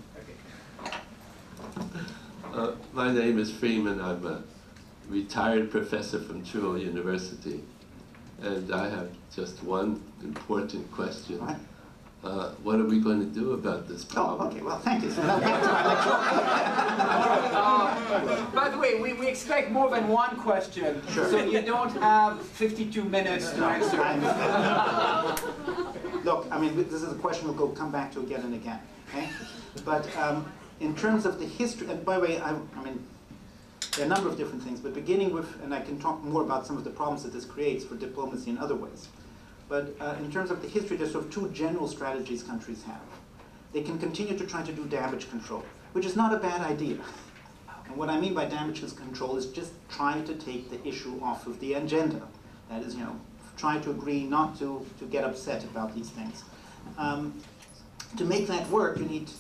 [SPEAKER 5] my name is Freeman. I'm a retired professor from Chuo University. And I have just one important question. What are we going to do about this problem?
[SPEAKER 4] Oh, okay, well, thank you.
[SPEAKER 3] By the way, we expect more than one question,
[SPEAKER 4] sure.
[SPEAKER 3] So you don't have 52 minutes to answer.
[SPEAKER 4] Look, I mean, this is a question we'll come back to again and again, okay? But in terms of the history, and by the way, I mean, there are a number of different things, but beginning with, and I can talk more about some of the problems that this creates for diplomacy in other ways. But in terms of the history, there's sort of two general strategies countries have. They can continue to try to do damage control, which is not a bad idea. And what I mean by damage control is just try to take the issue off of the agenda. That is, try to agree not to get upset about these things. To make that work, you need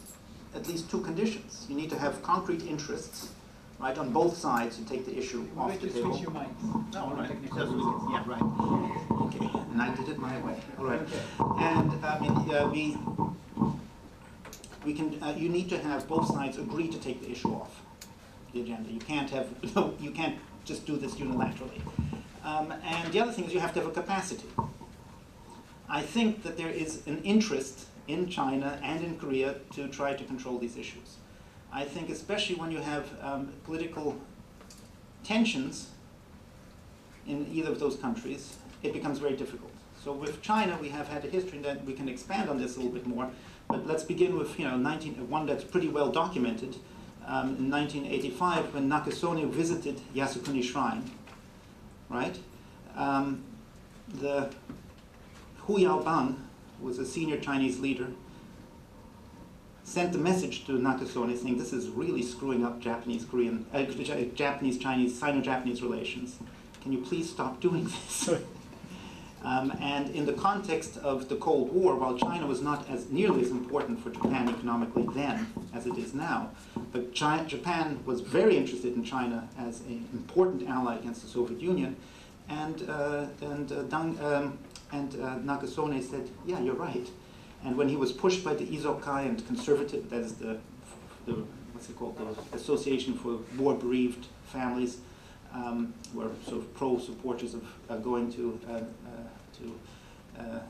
[SPEAKER 4] at least two conditions. You need to have concrete interests, right, on both sides to take the issue off the table.
[SPEAKER 3] Switch your mic.
[SPEAKER 4] No, all right. Yeah, right. Okay, and I did it my way. All right.
[SPEAKER 3] Okay.
[SPEAKER 4] And I mean, we can. You need to have both sides agree to take the issue off the agenda. You can't have. You can't just do this unilaterally. And the other thing is you have to have a capacity. I think that there is an interest in China and in Korea to try to control these issues. I think especially when you have political tensions in either of those countries, it becomes very difficult. So with China, we have had a history that we can expand on this a little bit more. But let's begin with one that's pretty well documented. In 1985, when Nakasone visited Yasukuni Shrine, right? The Hu Yaobang was a senior Chinese leader, sent a message to Nakasone saying, this is really screwing up Japanese-Korean, Japanese-Chinese, Sino-Japanese relations. Can you please stop doing this? And in the context of the Cold War, while China was not nearly as important for Japan economically then as it is now, but Japan was very interested in China as an important ally against the Soviet Union, and Nakasone said, yeah, you're right. And when he was pushed by the Izokai and conservative, that is the what's it called, the Association for War-Bereaved Families, were sort of pro-supporters of going to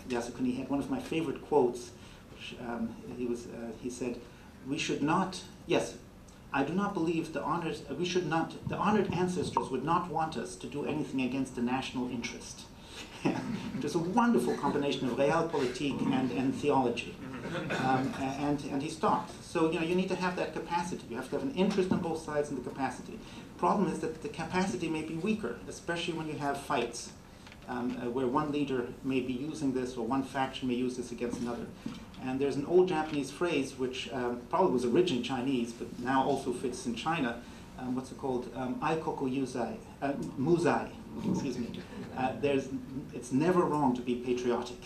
[SPEAKER 4] Yasukuni. He had one of my favorite quotes, which he said, we should not, yes, I do not believe the honored ancestors would not want us to do anything against the national interest. It was a wonderful combination of realpolitik and theology. And he stopped. So you need to have that capacity. You have to have an interest on both sides and the capacity. Problem is that the capacity may be weaker, especially when you have fights, where one leader may be using this or one faction may use this against another. And there's an old Japanese phrase which probably was originally Chinese, but now also fits in China. What's it called? Aikoku yuzai, muzai, excuse me. It's never wrong to be patriotic.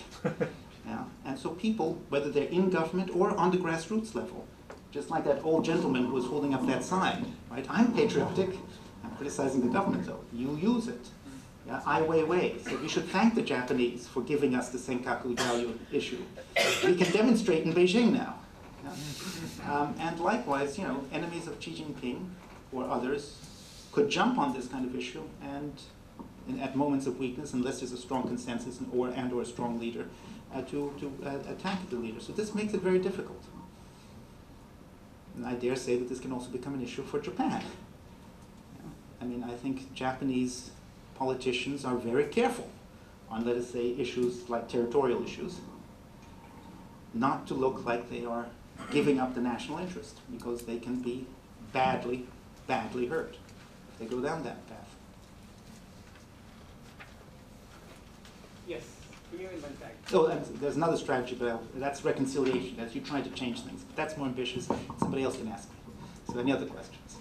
[SPEAKER 4] Yeah? And so people, whether they're in government or on the grassroots level, just like that old gentleman who was holding up that sign, right? I'm patriotic. I'm criticizing the government, though. You use it. Yeah? Ai Weiwei. So we should thank the Japanese for giving us the Senkaku Value issue. We can demonstrate in Beijing now. Yeah? And likewise, enemies of Xi Jinping or others could jump on this kind of issue and at moments of weakness, unless there's a strong consensus or a strong leader, to attack the leader. So this makes it very difficult. And I dare say that this can also become an issue for Japan. I mean, I think Japanese politicians are very careful on, let us say, issues like territorial issues, not to look like they are giving up the national interest, because they can be badly, badly hurt if they go down that path.
[SPEAKER 3] Yes, can you invent that?
[SPEAKER 4] Oh, there's another strategy, but that's reconciliation. That's you trying to change things. But that's more ambitious. Somebody else can ask me. So any other questions?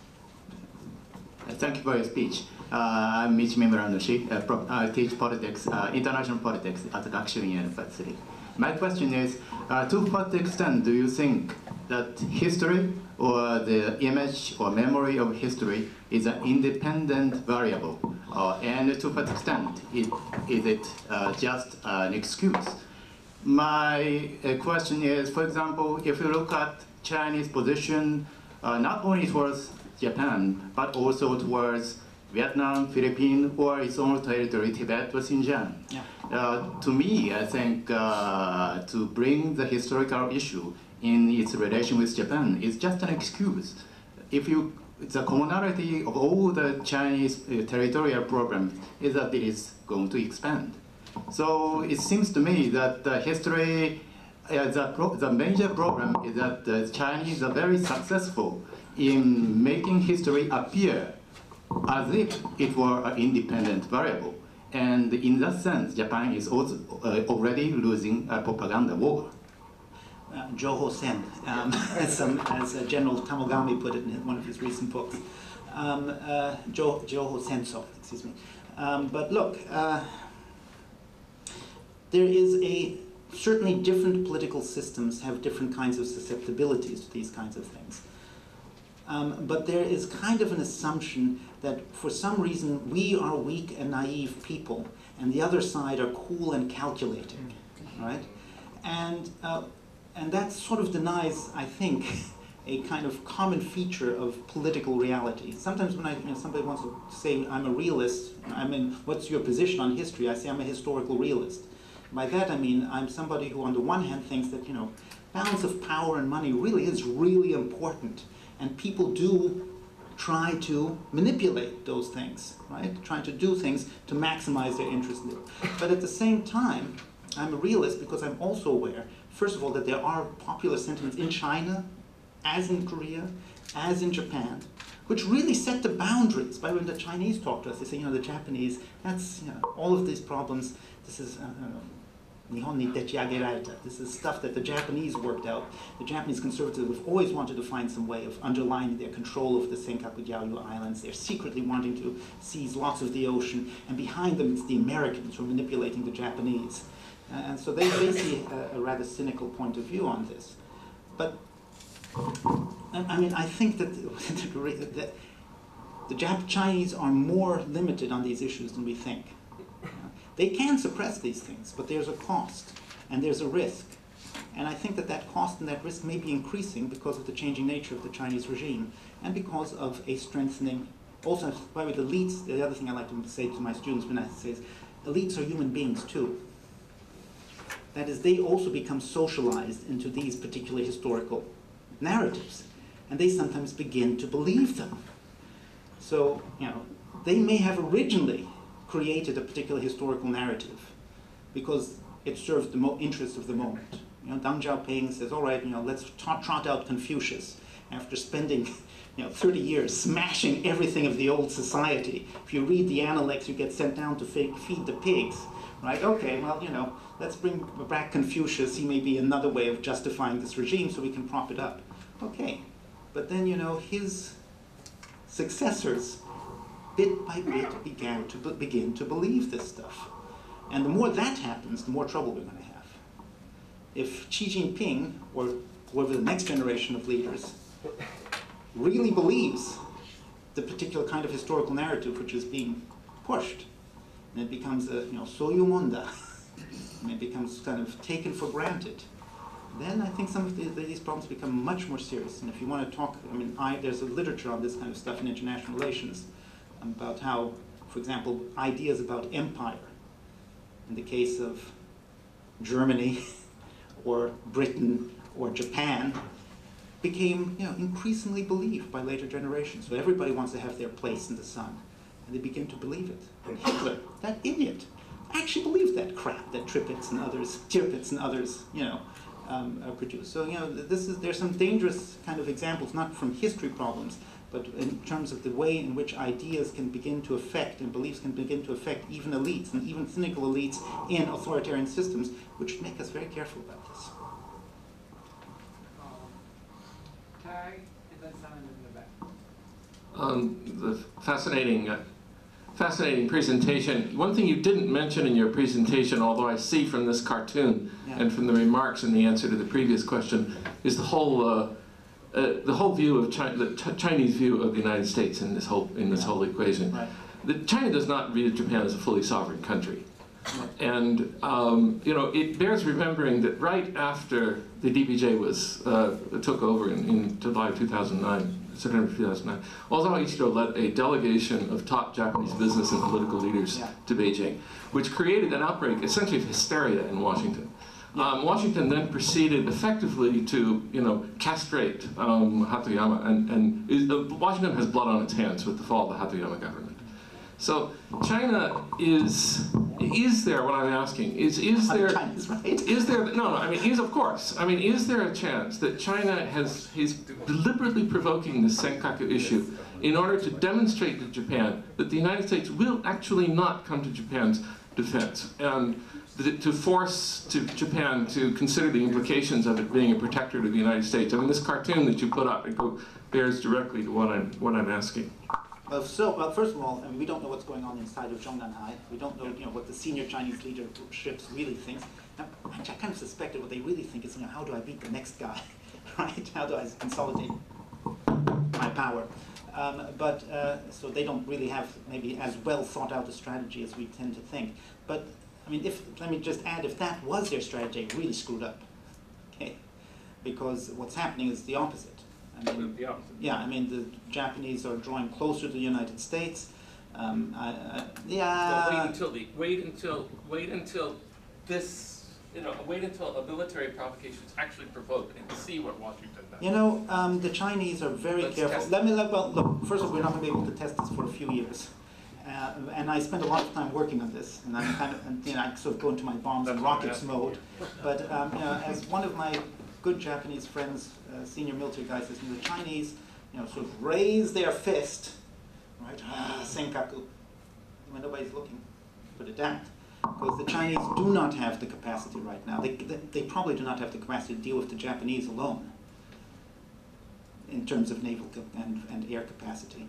[SPEAKER 6] Thank you for your speech. I'm Michimi Muranushi. I teach politics, international politics at the Gakushuin University. My question is, to what extent do you think that history or the image or memory of history is an independent variable? And to what extent is it just an excuse? My question is, for example, if you look at Chinese position, not only towards Japan, but also towards Vietnam, Philippines, or its own territory, Tibet or Xinjiang. Yeah. To me, I think to bring the historical issue in its relation with Japan is just an excuse. The commonality of all the Chinese territorial problems is that it is going to expand. So it seems to me that history, the major problem is that the Chinese are very successful in making history appear as if it were an independent variable. And in that sense, Japan is also already losing a propaganda war.
[SPEAKER 4] Joho Sen, as General Tamogami put it in one of his recent books. Joho Senso, excuse me. But look, there is certainly different political systems have different kinds of susceptibilities to these kinds of things. But there is kind of an assumption that for some reason we are weak and naive people, and the other side are cool and calculating, right? And that sort of denies, I think, a kind of common feature of political reality. Sometimes when somebody wants to say, I'm a realist, what's your position on history? I say I'm a historical realist. By that I mean I'm somebody who on the one hand thinks that, balance of power and money really is really important. And people do try to manipulate those things, right? Trying to do things to maximize their interest in it. But at the same time, I'm a realist because I'm also aware, first of all, that there are popular sentiments in China, as in Korea, as in Japan, which really set the boundaries. By when the Chinese talk to us, they say, the Japanese, that's, all of these problems, this is, this is stuff that the Japanese worked out. The Japanese conservatives have always wanted to find some way of underlining their control of the Senkaku Diaoyu Islands. They're secretly wanting to seize lots of the ocean, and behind them it's the Americans who are manipulating the Japanese. And so they see a rather cynical point of view on this. But, I think that the Chinese are more limited on these issues than we think. They can suppress these things, but there's a cost, and there's a risk. And I think that that cost and that risk may be increasing because of the changing nature of the Chinese regime, and because of a strengthening, also, by the way, the elites, the other thing I like to say to my students when I say is, elites are human beings too. That is, they also become socialized into these particular historical narratives, and they sometimes begin to believe them. So, they may have originally created a particular historical narrative because it served the interests of the moment. Deng Xiaoping says, all right, let's trot out Confucius after spending 30 years smashing everything of the old society. If you read the Analects, you get sent down to feed the pigs, right? Okay, well, let's bring back Confucius. He may be another way of justifying this regime so we can prop it up. Okay, but then, his successors bit by bit begin to believe this stuff. And the more that happens, the more trouble we're going to have. If Xi Jinping, or whoever the next generation of leaders, really believes the particular kind of historical narrative which is being pushed, and it becomes a, soyu monda, and it becomes kind of taken for granted, then I think some of these problems become much more serious. And if you want to talk, there's a literature on this kind of stuff in international relations, about how, for example, ideas about empire, in the case of Germany or Britain or Japan, became increasingly believed by later generations. So everybody wants to have their place in the sun, and they begin to believe it. And Hitler, that idiot, actually believed that crap that Tirpitz and others, produced. So there's some dangerous kind of examples, not from history problems, but in terms of the way in which ideas can begin to affect and beliefs can begin to affect even elites and even cynical elites in authoritarian systems, which make us very careful about this.
[SPEAKER 3] Tag, and then Simon in the back.
[SPEAKER 5] The fascinating presentation. One thing you didn't mention in your presentation, although I see from this cartoon and from the remarks in the answer to the previous question, is the whole view of the Chinese view of the United States in this whole equation. Right. China does not view Japan as a fully sovereign country, and it bears remembering that right after the DPJ took over in July of 2009. September 2009, Ozawa Ichiro led a delegation of top Japanese business and political leaders to Beijing, which created an outbreak, essentially of hysteria in Washington. Washington then proceeded effectively to, castrate Hatoyama, and Washington has blood on its hands with the fall of the Hatoyama government. So China is there, what I'm asking, is there,
[SPEAKER 4] China's right.
[SPEAKER 5] Is there, of course, is there a chance that China is deliberately provoking the Senkaku issue in order to demonstrate to Japan that the United States will actually not come to Japan's defense, and to force Japan to consider the implications of it being a protectorate of the United States? This cartoon that you put up, it bears directly to what I'm asking.
[SPEAKER 4] Well, first of all, we don't know what's going on inside of Zhongnanhai. We don't know, what the senior Chinese leaderships really thinks. Now, actually, I kind of suspected what they really think is, how do I beat the next guy, right? How do I consolidate my power? So they don't really have maybe as well thought out a strategy as we tend to think. But let me just add, if that was their strategy, really screwed up, okay? Because what's happening is the opposite. I mean,
[SPEAKER 7] The opposite.
[SPEAKER 4] yeah, I mean, the Japanese are drawing closer to the United States.
[SPEAKER 7] Well, wait until this, wait until a military provocation is actually provoked and see what Washington does.
[SPEAKER 4] You know, the Chinese are very careful. Well, look, first of all, we're not going to be able to test this for a few years. And I spent a lot of time working on this, and I'm kind of, I sort of go into my bombs and rockets mode. But as one of my good Japanese friends, senior military guys, says, the Chinese, sort of raise their fist, right? Senkaku, when nobody's looking, put it down. Because the Chinese do not have the capacity right now. They probably do not have the capacity to deal with the Japanese alone in terms of naval and air capacity.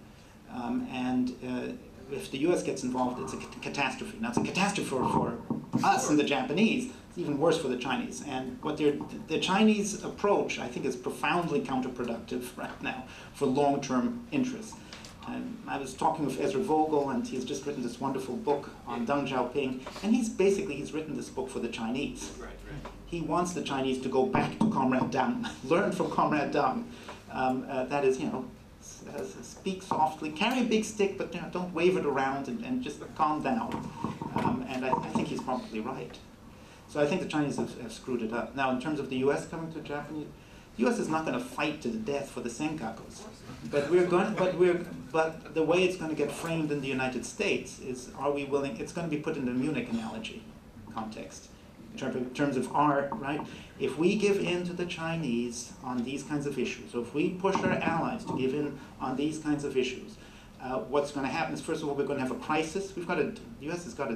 [SPEAKER 4] If the U.S. gets involved, it's a catastrophe. Now, it's a catastrophe for us and the Japanese. It's even worse for the Chinese. And what the Chinese approach, I think, is profoundly counterproductive right now for long-term interests. I was talking with Ezra Vogel, and he's just written this wonderful book on Deng Xiaoping, and he's written this book for the Chinese.
[SPEAKER 7] Right.
[SPEAKER 4] He wants the Chinese to go back to Comrade Deng, learn from Comrade Deng. That is, speak softly, carry a big stick, but don't wave it around and just calm down. And I think he's probably right. So I think the Chinese have screwed it up. Now, in terms of the U.S. coming to Japanese, the U.S. is not going to fight to the death for the Senkakus, but the way it's going to get framed in the United States is, are we willing? It's going to be put in the Munich analogy context. In terms of right? If we give in to the Chinese on these kinds of issues, or if we push our allies to give in on these kinds of issues, what's going to happen is, first of all, we're going to have a crisis. The U.S. has got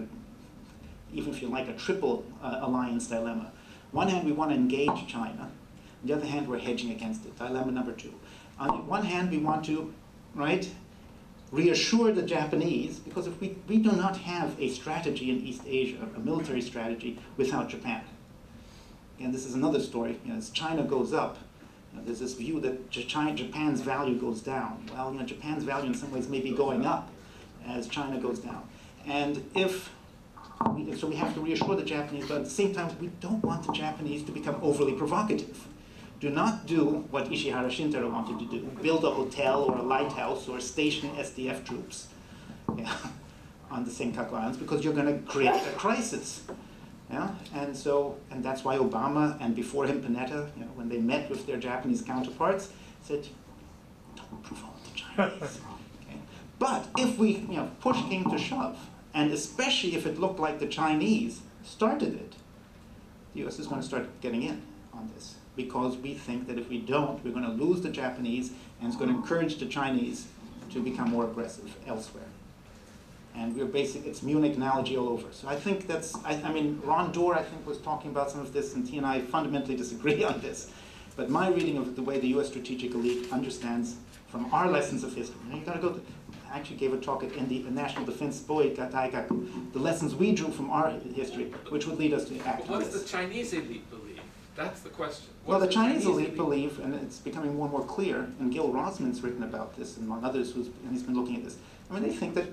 [SPEAKER 4] even if you like, a triple alliance dilemma. On one hand, we want to engage China. On the other hand, we're hedging against it. Dilemma number 2. On the one hand, we want to, reassure the Japanese, because if we do not have a strategy in East Asia, a military strategy, without Japan. And this is another story. As China goes up, there's this view that Japan's value goes down. Well, Japan's value in some ways may be going up as China goes down. And so we have to reassure the Japanese, but at the same time, we don't want the Japanese to become overly provocative. Do not do what Ishihara Shintaro wanted to do, build a hotel or a lighthouse or station SDF troops on the Senkaku Islands, because you're going to create a crisis. And that's why Obama, and before him Panetta, when they met with their Japanese counterparts, said, don't provoke the Chinese. Okay? But if we push came to shove, and especially if it looked like the Chinese started it, the U.S. is going to start getting in on this, because we think that if we don't, we're going to lose the Japanese, and it's going to encourage the Chinese to become more aggressive elsewhere. And it's Munich analogy all over. So I think I mean, Ron Doar, I think, was talking about some of this, and he and I fundamentally disagree on this. But my reading of the way the U.S. strategic elite understands from our lessons of history, you got to go I actually gave a talk at the National Defense Boyd Daigaku, the lessons we drew from our history, which would lead us to act.
[SPEAKER 7] But what does the Chinese elite believe? That's the question.
[SPEAKER 4] Well, the Chinese elite believe, and it's becoming more and more clear, and Gil Rosman's written about this, and among others, and he's been looking at this. I mean, they think that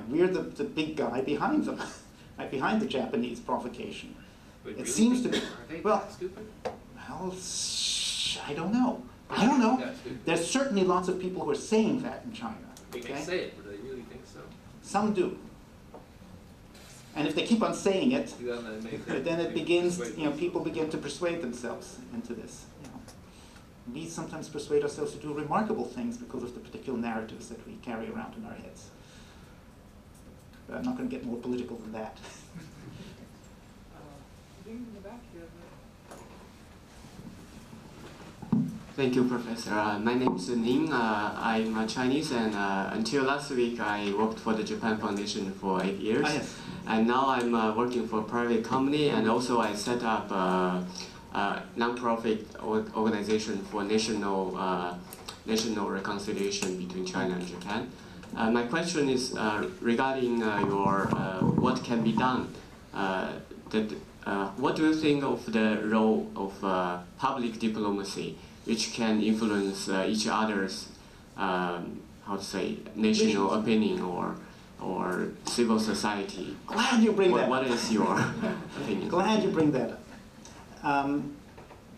[SPEAKER 4] we're the big guy behind them, right behind the Japanese provocation.
[SPEAKER 7] Wait,
[SPEAKER 4] it
[SPEAKER 7] really?
[SPEAKER 4] seems to be.
[SPEAKER 7] Are they that stupid?
[SPEAKER 4] Well, I don't know. I don't know. There's certainly lots of people who are saying that in China.
[SPEAKER 7] They may say it, but do they really think so?
[SPEAKER 4] Some do. And if they keep on saying it, then it begins, people begin to persuade themselves into this. We sometimes persuade ourselves to do remarkable things because of the particular narratives that we carry around in our heads. But I'm not going to get more political than that.
[SPEAKER 8] Thank you, Professor. My name is Ning. I'm Chinese, and until last week, I worked for the Japan Foundation for 8 years.
[SPEAKER 4] Ah, yes.
[SPEAKER 8] And now I'm working for a private company, and also I set up a non-profit organization for national reconciliation between China and Japan. My question is regarding your what can be done. What do you think of the role of public diplomacy, which can influence each other's, national opinion or civil society?
[SPEAKER 4] Glad you bring that up.
[SPEAKER 8] What is your opinion?
[SPEAKER 4] Glad you bring that up.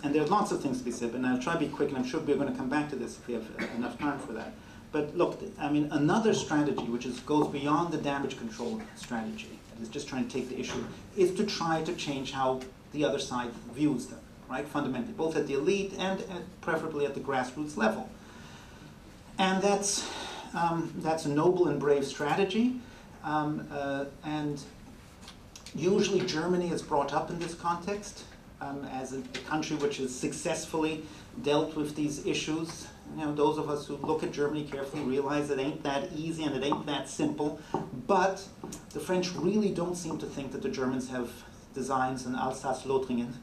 [SPEAKER 4] And there are lots of things to be said, and I'll try to be quick, and I'm sure we're going to come back to this if we have enough time for that. But look, I mean, another strategy, which goes beyond the damage control strategy, that is just trying to take the issue, is to try to change how the other side views them, right, fundamentally, both at the elite and preferably at the grassroots level. And that's a noble and brave strategy, and usually Germany is brought up in this context as a country which has successfully dealt with these issues. You know, those of us who look at Germany carefully realize it ain't that easy and it ain't that simple. But the French really don't seem to think that the Germans have designs in Alsace-Lothringen.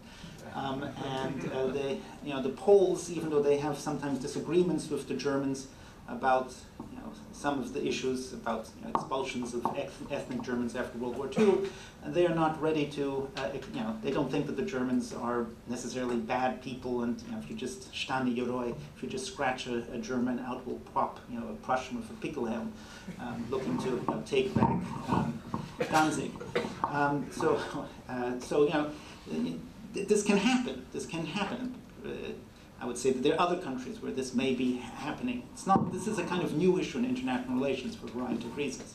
[SPEAKER 4] They, you know, the Poles, even though they have sometimes disagreements with the Germans about, you know, some of the issues about, you know, expulsions of ethnic Germans after World War II, and they are not ready to, you know, they don't think that the Germans are necessarily bad people, and, you know, if you just if you just scratch a German out, will pop, you know, a Prussian with a Pickelhelm, looking to, you know, take back Danzig. So you know, this can happen. This can happen. I would say that there are other countries where this may be happening. It's not. This is a kind of new issue in international relations for a variety of reasons.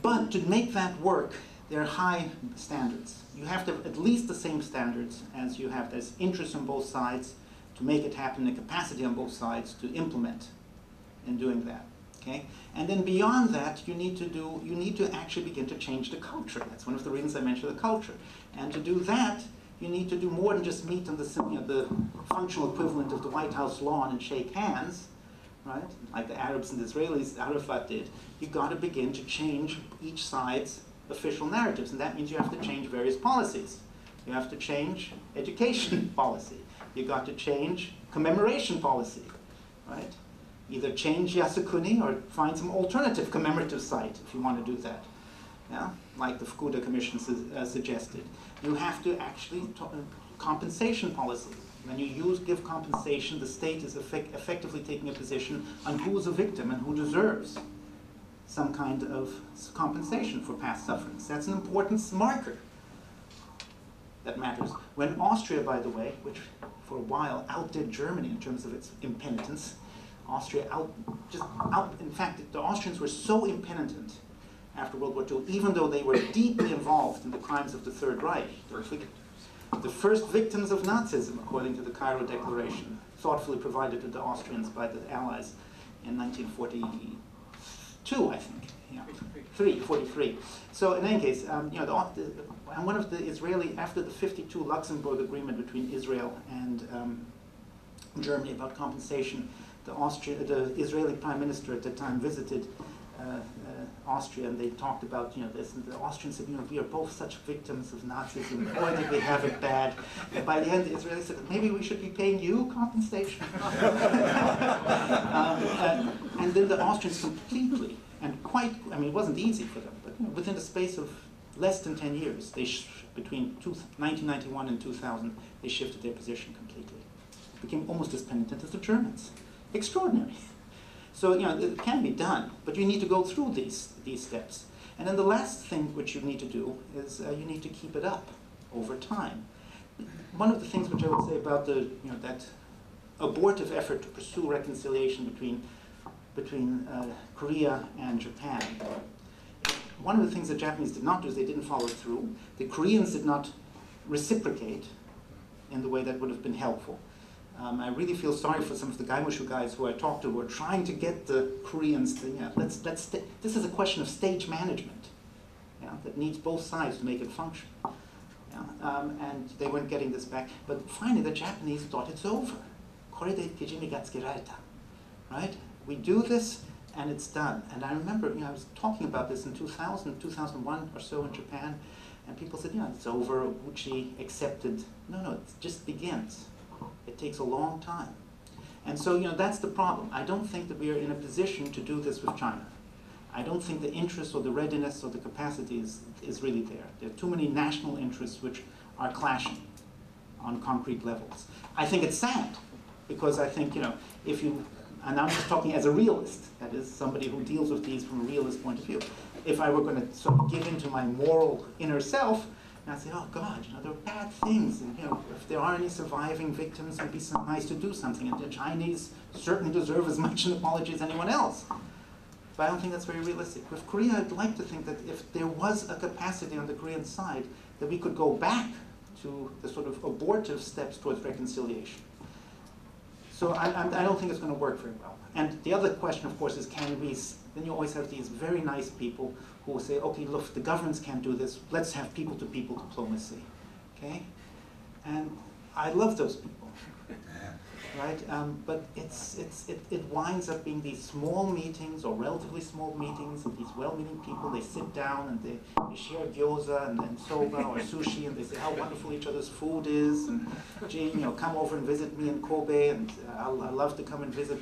[SPEAKER 4] But to make that work, there are high standards. You have to have at least the same standards as you have. There's interest on both sides to make it happen, the capacity on both sides to implement in doing that. Okay? And then beyond that, you need to actually begin to change the culture. That's one of the reasons I mentioned the culture. And to do that, you need to do more than just meet on the, you know, the functional equivalent of the White House lawn and shake hands, right? Like the Arabs and the Israelis, Arafat did. You've got to begin to change each side's official narratives, and that means you have to change various policies. You have to change education policy. You've got to change commemoration policy, right? Either change Yasukuni or find some alternative commemorative site if you want to do that. Yeah? Like the Fukuda Commission suggested. You have to actually compensation policy. When you give compensation, the state is effectively taking a position on who is a victim and who deserves some kind of compensation for past sufferings. That's an important marker that matters. When Austria, by the way, which for a while outdid Germany in terms of its impenitence, Austria in fact, the Austrians were so impenitent after World War II, even though they were deeply involved in the crimes of the Third Reich. The first victims of Nazism, according to the Cairo Declaration, thoughtfully provided to the Austrians by the Allies in 1942, I think. Yeah, 43. So in any case, you know, and one of the Israeli, after the 52 Luxembourg Agreement between Israel and Germany about compensation, the Israeli Prime Minister at the time visited Austria, and they talked about, you know, this, and the Austrians said, you know, we are both such victims of Nazism, boy did we have it bad. And by the end, the Israelis said, maybe we should be paying you compensation. And then the Austrians completely, and quite, I mean, it wasn't easy for them, but, you know, within the space of less than 10 years, between 1991 and 2000, they shifted their position completely. Became almost as penitent as the Germans. Extraordinary. So, you know, it can be done, but you need to go through these steps. And then the last thing which you need to do is you need to keep it up over time. One of the things which I would say about that abortive effort to pursue reconciliation between Korea and Japan, one of the things the Japanese did not do is they didn't follow through. The Koreans did not reciprocate in the way that would have been helpful. I really feel sorry for some of the Gaimushu guys who I talked to who are trying to get the Koreans to, you know, this is a question of stage management, yeah, that needs both sides to make it function. Yeah, and they weren't getting this back. But finally, the Japanese thought it's over. Right? We do this, and it's done. And I remember, you know, I was talking about this in 2000, 2001 or so in Japan, and people said, you know, it's over, Uchi accepted. No, it just begins. It takes a long time. And so, you know, that's the problem. I don't think that we are in a position to do this with China. I don't think the interest or the readiness or the capacity is really there. There are too many national interests which are clashing on concrete levels. I think it's sad, because I think, you know, if you, and I'm just talking as a realist, that is, somebody who deals with these from a realist point of view, if I were going to sort of give in to my moral inner self, And I say, oh God, there are bad things. And if there are any surviving victims, it would be so nice to do something. And the Chinese certainly deserve as much an apology as anyone else. But I don't think that's very realistic. With Korea, I'd like to think that if there was a capacity on the Korean side, that we could go back to the sort of abortive steps towards reconciliation. So I don't think it's going to work very well. And the other question, of course, is can we, then you always have these very nice people who will say, okay, look, the governments can't do this, let's have people-to-people diplomacy, okay? And I love those people, right? But it winds up being these small meetings or relatively small meetings of these well-meaning people. They sit down and they share gyoza and soba or sushi, and they say how wonderful each other's food is, and gee, come over and visit me in Kobe, and I'd love to come and visit,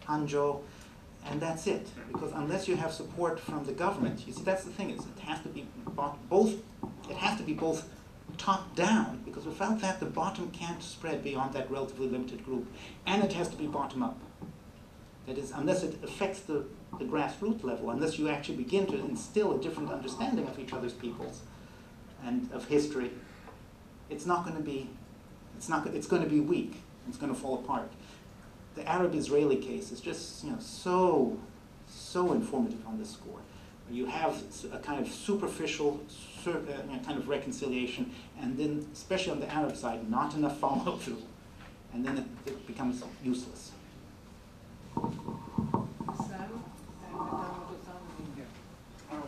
[SPEAKER 4] Hanzhou. And that's it, because unless you have support from the government, you see, that's the thing, it has to be both top down, because without that, the bottom can't spread beyond that relatively limited group, and it has to be bottom up. That is, unless it affects the grassroots level, unless you actually begin to instill a different understanding of each other's peoples and of history, it's going to be weak, it's going to fall apart. The Arab-Israeli case is just so informative on this score. You have a kind of superficial kind of reconciliation, and then, especially on the Arab side, not enough follow-through, and then it becomes useless.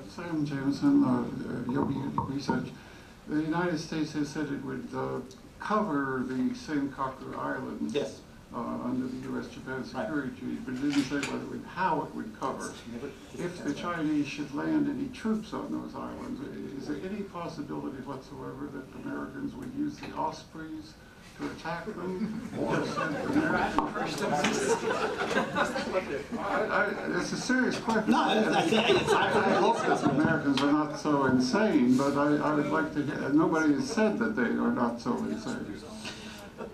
[SPEAKER 9] Sam Jameson, Yogi Research. The United States has said it would cover the Senkaku Islands.
[SPEAKER 4] Yes.
[SPEAKER 9] Under the U.S.-Japan Security Treaty, but it didn't say how it would cover. If the Chinese should land any troops on those islands, is there any possibility whatsoever that the Americans would use the Ospreys to attack them? Or send it's a serious question.
[SPEAKER 4] No, I
[SPEAKER 9] hope that the Americans are not so insane, but I would like to hear, nobody has said that they are not so insane.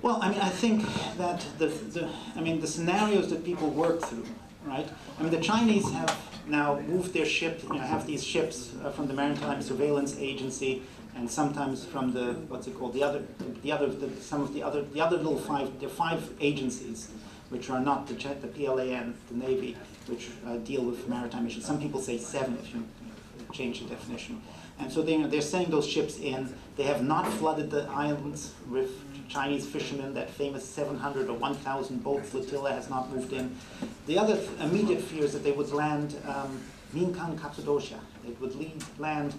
[SPEAKER 4] Well, I think that the scenarios that people work through, right? The Chinese have now moved their ship, have these ships from the Maritime Surveillance Agency, and sometimes from the five agencies, which are not the PLAN, the Navy, which deal with maritime issues. Some people say 7 if you change the definition. And so they're sending those ships in. They have not flooded the islands with Chinese fishermen. That famous 700 or 1,000 boat flotilla has not moved in. The other immediate fear is that they would land Minkan Kapsadosha. They would land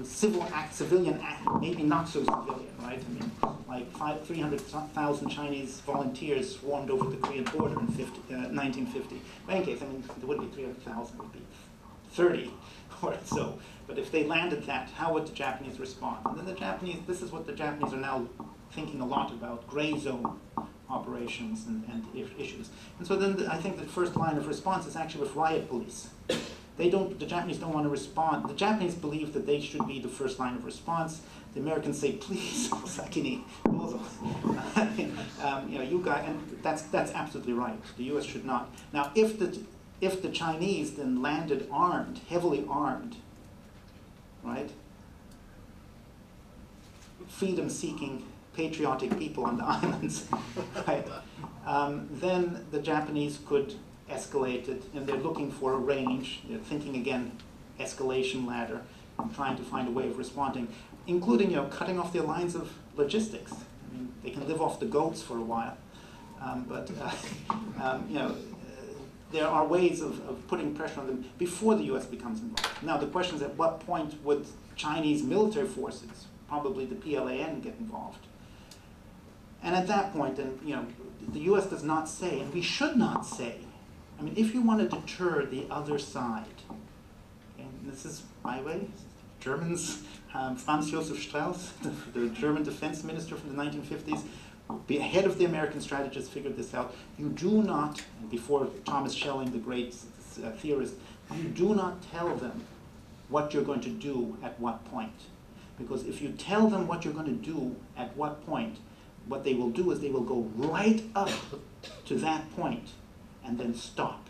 [SPEAKER 4] civilian act, maybe not so civilian, right? Like 300,000 Chinese volunteers swarmed over the Korean border in 1950. But in any case, there wouldn't be 300,000, it would be 30 or so. But if they landed that, how would the Japanese respond? And then the Japanese, this is what the Japanese are now thinking a lot about, gray zone operations and issues. And so then I think the first line of response is actually with riot police. The Japanese don't want to respond. The Japanese believe that they should be the first line of response. The Americans say, please, Sakini, you guys, and that's absolutely right. The U.S. should not. Now, if the Chinese then landed armed, heavily armed, right, freedom-seeking, patriotic people on the islands, right, then the Japanese could escalate it, and they're looking for a range. They're thinking again, escalation ladder, and trying to find a way of responding, including cutting off their lines of logistics. They can live off the goats for a while, but there are ways of putting pressure on them before the U.S. becomes involved. Now the question is, at what point would Chinese military forces, probably the PLAN, get involved? And at that point, then the U.S. does not say, and we should not say. If you want to deter the other side, and this is, by the way, Germans, Franz Josef Strauss, the German defense minister from the 1950s, the head of the American strategists, figured this out. You do not, before Thomas Schelling, the great theorist, you do not tell them what you're going to do at what point. Because if you tell them what you're going to do at what point, what they will do is they will go right up to that point and then stop.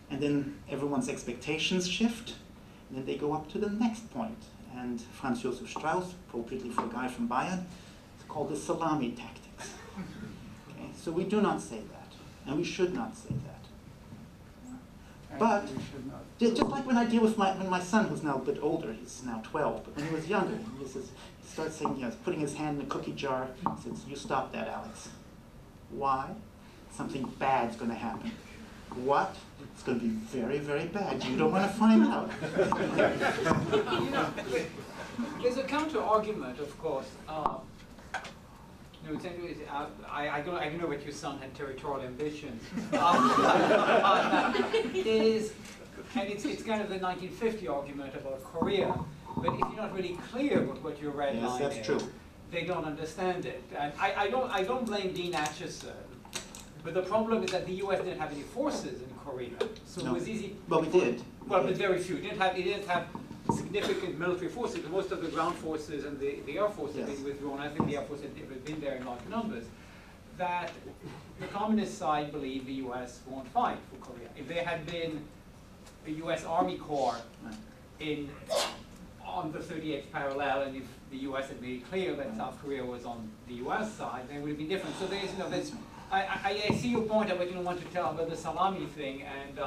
[SPEAKER 4] And then everyone's expectations shift, And then they go up to the next point. And Franz Josef Strauss, appropriately for a guy from Bayern, it's called the salami tactics. Okay? So we do not say that, and we should not say that. But just like when I deal with my son, who's now a bit older, he's now 12, but when he was younger, he starts saying, putting his hand in a cookie jar, he says, "You stop that, Alex." Why? Something bad's going to happen. What? It's going to be very, very bad. You don't want to find out.
[SPEAKER 3] There's a counter-argument, of course. I don't know what your son had territorial ambitions. It's kind of the 1950 argument about Korea. But if you're not really clear with what your red line
[SPEAKER 4] that's
[SPEAKER 3] is,
[SPEAKER 4] true.
[SPEAKER 3] they don't understand it. And I don't blame Dean Acheson. But the problem is that the U.S. didn't have any forces in Korea, so it was easy.
[SPEAKER 4] Well, we did.
[SPEAKER 3] Well, but very few. It didn't have significant military forces. Most of the ground forces and the air force had been withdrawn. I think the air force had been there in large numbers. That the communist side believed the U.S. won't fight for Korea. If there had been a U.S. Army Corps on the 38th parallel, and if the U.S. had made it clear that South Korea was on the U.S. side, then it would have been different. So there's I see your point about you don't want to tell about the salami thing, and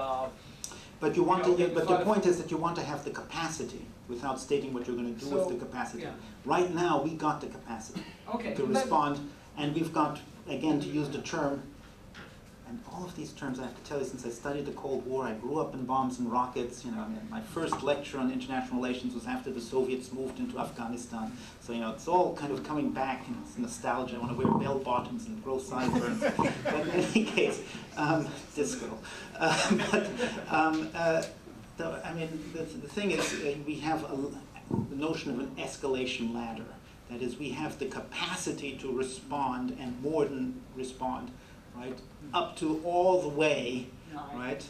[SPEAKER 4] but you want to. But the point is that you want to have the capacity without stating what you're going to do with the capacity.
[SPEAKER 3] Yeah.
[SPEAKER 4] Right now, we got the capacity to respond, and we've got, again, to use the term. And all of these terms, I have to tell you, since I studied the Cold War, I grew up in bombs and rockets. My first lecture on international relations was after the Soviets moved into Afghanistan. So it's all kind of coming back. It's nostalgia. I want to wear bell bottoms and grow sideburns. But in any case, disco. The thing is, we have the notion of an escalation ladder. That is, we have the capacity to respond and more than respond. Right, up to all the way, right,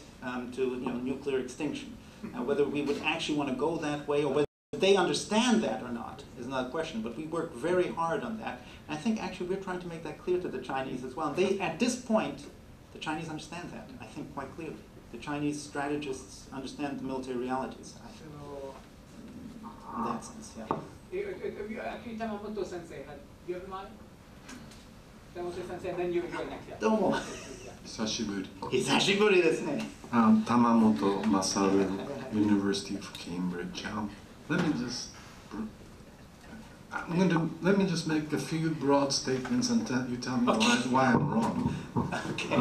[SPEAKER 4] to nuclear extinction. Now, whether we would actually want to go that way, or whether they understand that or not, is another question. But we work very hard on that. And I think actually we're trying to make that clear to the Chinese as well. And at this point, the Chinese understand that. I think quite clearly. The Chinese strategists understand the military realities. In that sense, yeah.
[SPEAKER 3] Actually, Tamamoto Sensei, do you have a mind? And then you're next. Yeah.
[SPEAKER 4] どうも。
[SPEAKER 10] 久しぶり。
[SPEAKER 4] 久しぶりですね。
[SPEAKER 10] Tamamoto Masaru, University of Cambridge. Let me just make a few broad statements and you tell me why I'm wrong.
[SPEAKER 4] Okay.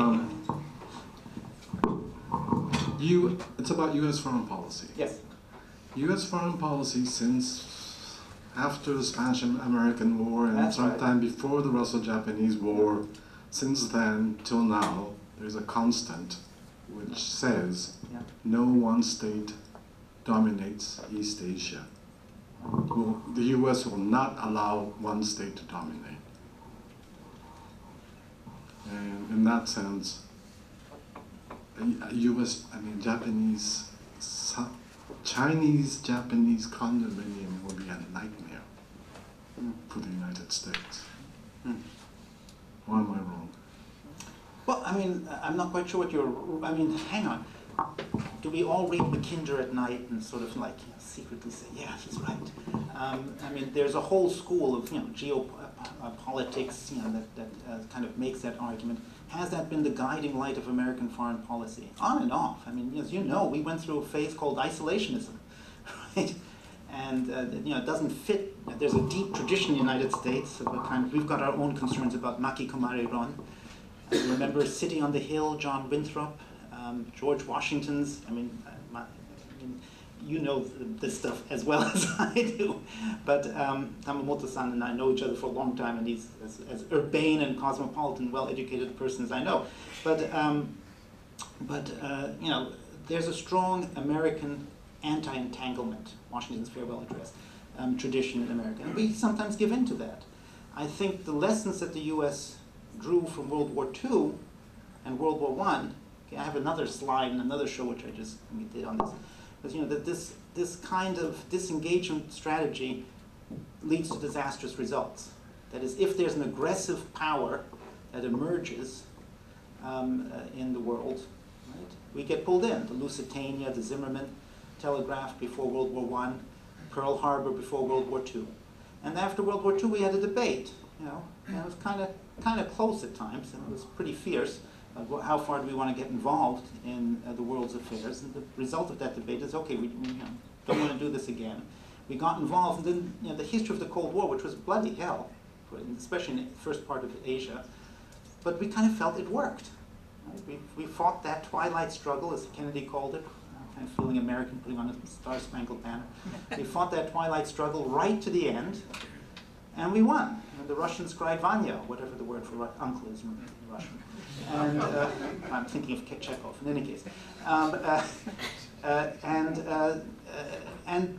[SPEAKER 10] It's about U.S. foreign policy.
[SPEAKER 4] Yes.
[SPEAKER 10] U.S. foreign policy since after the Spanish-American War and sometime before the Russo-Japanese War, since then till now, there's a constant which says no one state dominates East Asia. The U.S. will not allow one state to dominate. And in that sense, Chinese-Japanese condominium will be a nightmare for the United States. Why am I wrong?
[SPEAKER 4] Well, I'm not quite sure what hang on. Do we all read Mackinder at night and sort of secretly say, yeah, he's right? There's a whole school of geopolitics that kind of makes that argument. Has that been the guiding light of American foreign policy? On and off. As you know, we went through a phase called isolationism, right? And it doesn't fit. There's a deep tradition in the United States of we've got our own concerns about Makikomare-ron. Remember City on the Hill, John Winthrop, George Washington's. You know this stuff as well as I do. But Tamamoto-san and I know each other for a long time, and he's as urbane and cosmopolitan, well-educated person as I know. But there's a strong American anti-entanglement, Washington's farewell address, tradition in America. And we sometimes give in to that. I think the lessons that the U.S. drew from World War II and World War I, I have another slide in another show which I just did on this, but that this kind of disengagement strategy leads to disastrous results. That is, if there's an aggressive power that emerges in the world, right, we get pulled in. The Lusitania, the Zimmerman, telegraph before World War I, Pearl Harbor before World War II. And after World War II, we had a debate, you know, and it was kind of close at times, and it was pretty fierce. How far do we want to get involved in the world's affairs? And the result of that debate is, okay, we you know, don't want to do this again. We got involved, and then you know, the history of the Cold War, which was bloody hell, especially in the first part of Asia, but we kind of felt it worked. Right? We fought that twilight struggle, as Kennedy called it, kind of feeling American, putting on a Star-Spangled Banner. We fought that twilight struggle right to the end, and we won. And the Russians cried Vanya, whatever the word for uncle is in Russian. And I'm thinking of Chekhov in any case. And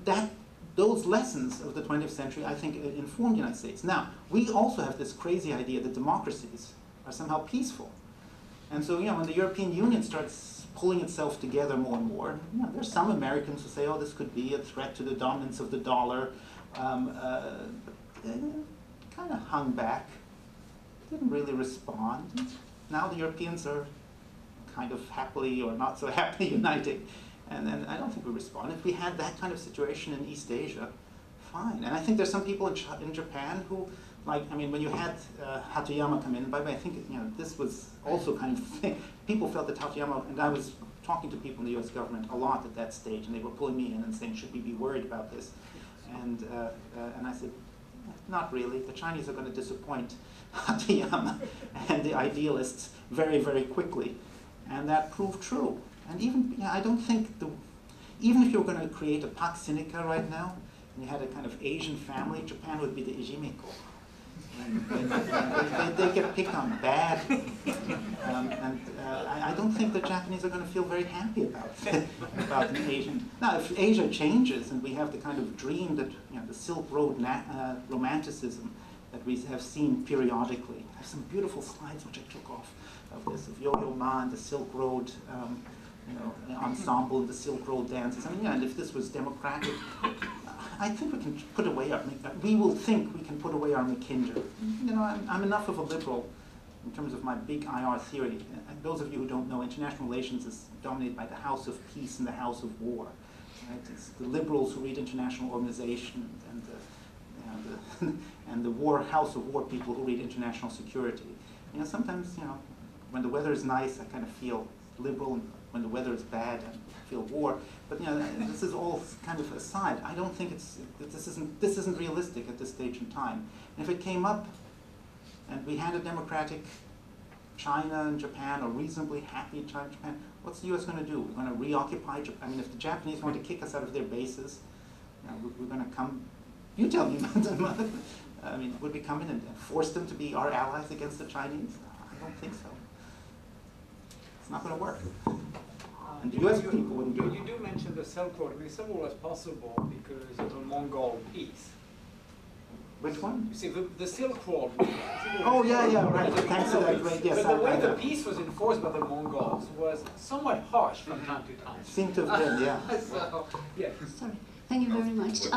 [SPEAKER 4] those lessons of the 20th century, I think, informed the United States. Now, we also have this crazy idea that democracies are somehow peaceful. And so, you know, when the European Union starts pulling itself together more and more, you know, there's some Americans who say, oh, this could be a threat to the dominance of the dollar. Kind of hung back, didn't really respond. Now the Europeans are kind of happily or not so happily uniting. And then I don't think we respond. If we had that kind of situation in East Asia, fine. And I think there's some people in Japan who, like, I mean, when you had Hatoyama come in, by the way, I think, you know, this was also kind of thing. People felt that Hatoyama, and I was talking to people in the US government a lot at that stage, and they were pulling me in and saying, should we be worried about this? And I said, not really. The Chinese are going to disappoint Hatoyama and the idealists very, very quickly. And that proved true. And even, you know, I don't think, even if you're going to create a Pax Sinica right now, and you had a kind of Asian family, Japan would be the Ijimeko. And they get picked on bad. I don't think the Japanese are going to feel very happy about the Asian. Now, if Asia changes and we have the kind of dream that, you know, the Silk Road romanticism that we have seen periodically. I have some beautiful slides which I took off of this, of Yo-Yo Ma and the Silk Road, you know, ensemble, the Silk Road dances. I mean, yeah, and if this was democratic, I think we can put away our, we will think we can put away our Mackinder. You know, I'm enough of a liberal in terms of my big IR theory. And those of you who don't know, international relations is dominated by the House of Peace and the House of War. Right? It's the liberals who read international organization and and the House of War people who read international security. You know, sometimes, you know, when the weather is nice, I kind of feel liberal, and when the weather is bad, I feel war. But you know, this is all kind of aside. I don't think this isn't realistic at this stage in time. And if it came up, and we had a democratic China and Japan, or reasonably happy China and Japan, what's the U.S. going to do? We're going to reoccupy Japan. I mean, if the Japanese want to kick us out of their bases, you know, we're going to come. You tell me, I mean, would we come in and force them to be our allies against the Chinese? I don't think so. It's not going to work. And the US people wouldn't do it.
[SPEAKER 3] You do mention the Silk Road. I mean, Silk Road was possible because of the Mongol peace.
[SPEAKER 4] Which one?
[SPEAKER 3] You see, the Silk Road.
[SPEAKER 4] Oh, yeah, right. Thanks to that, right, yes.
[SPEAKER 3] But the way the peace was enforced by the Mongols was somewhat harsh from time to time.
[SPEAKER 4] Seemed to have been, yeah.
[SPEAKER 3] So, yeah.
[SPEAKER 11] Sorry. Thank you very much.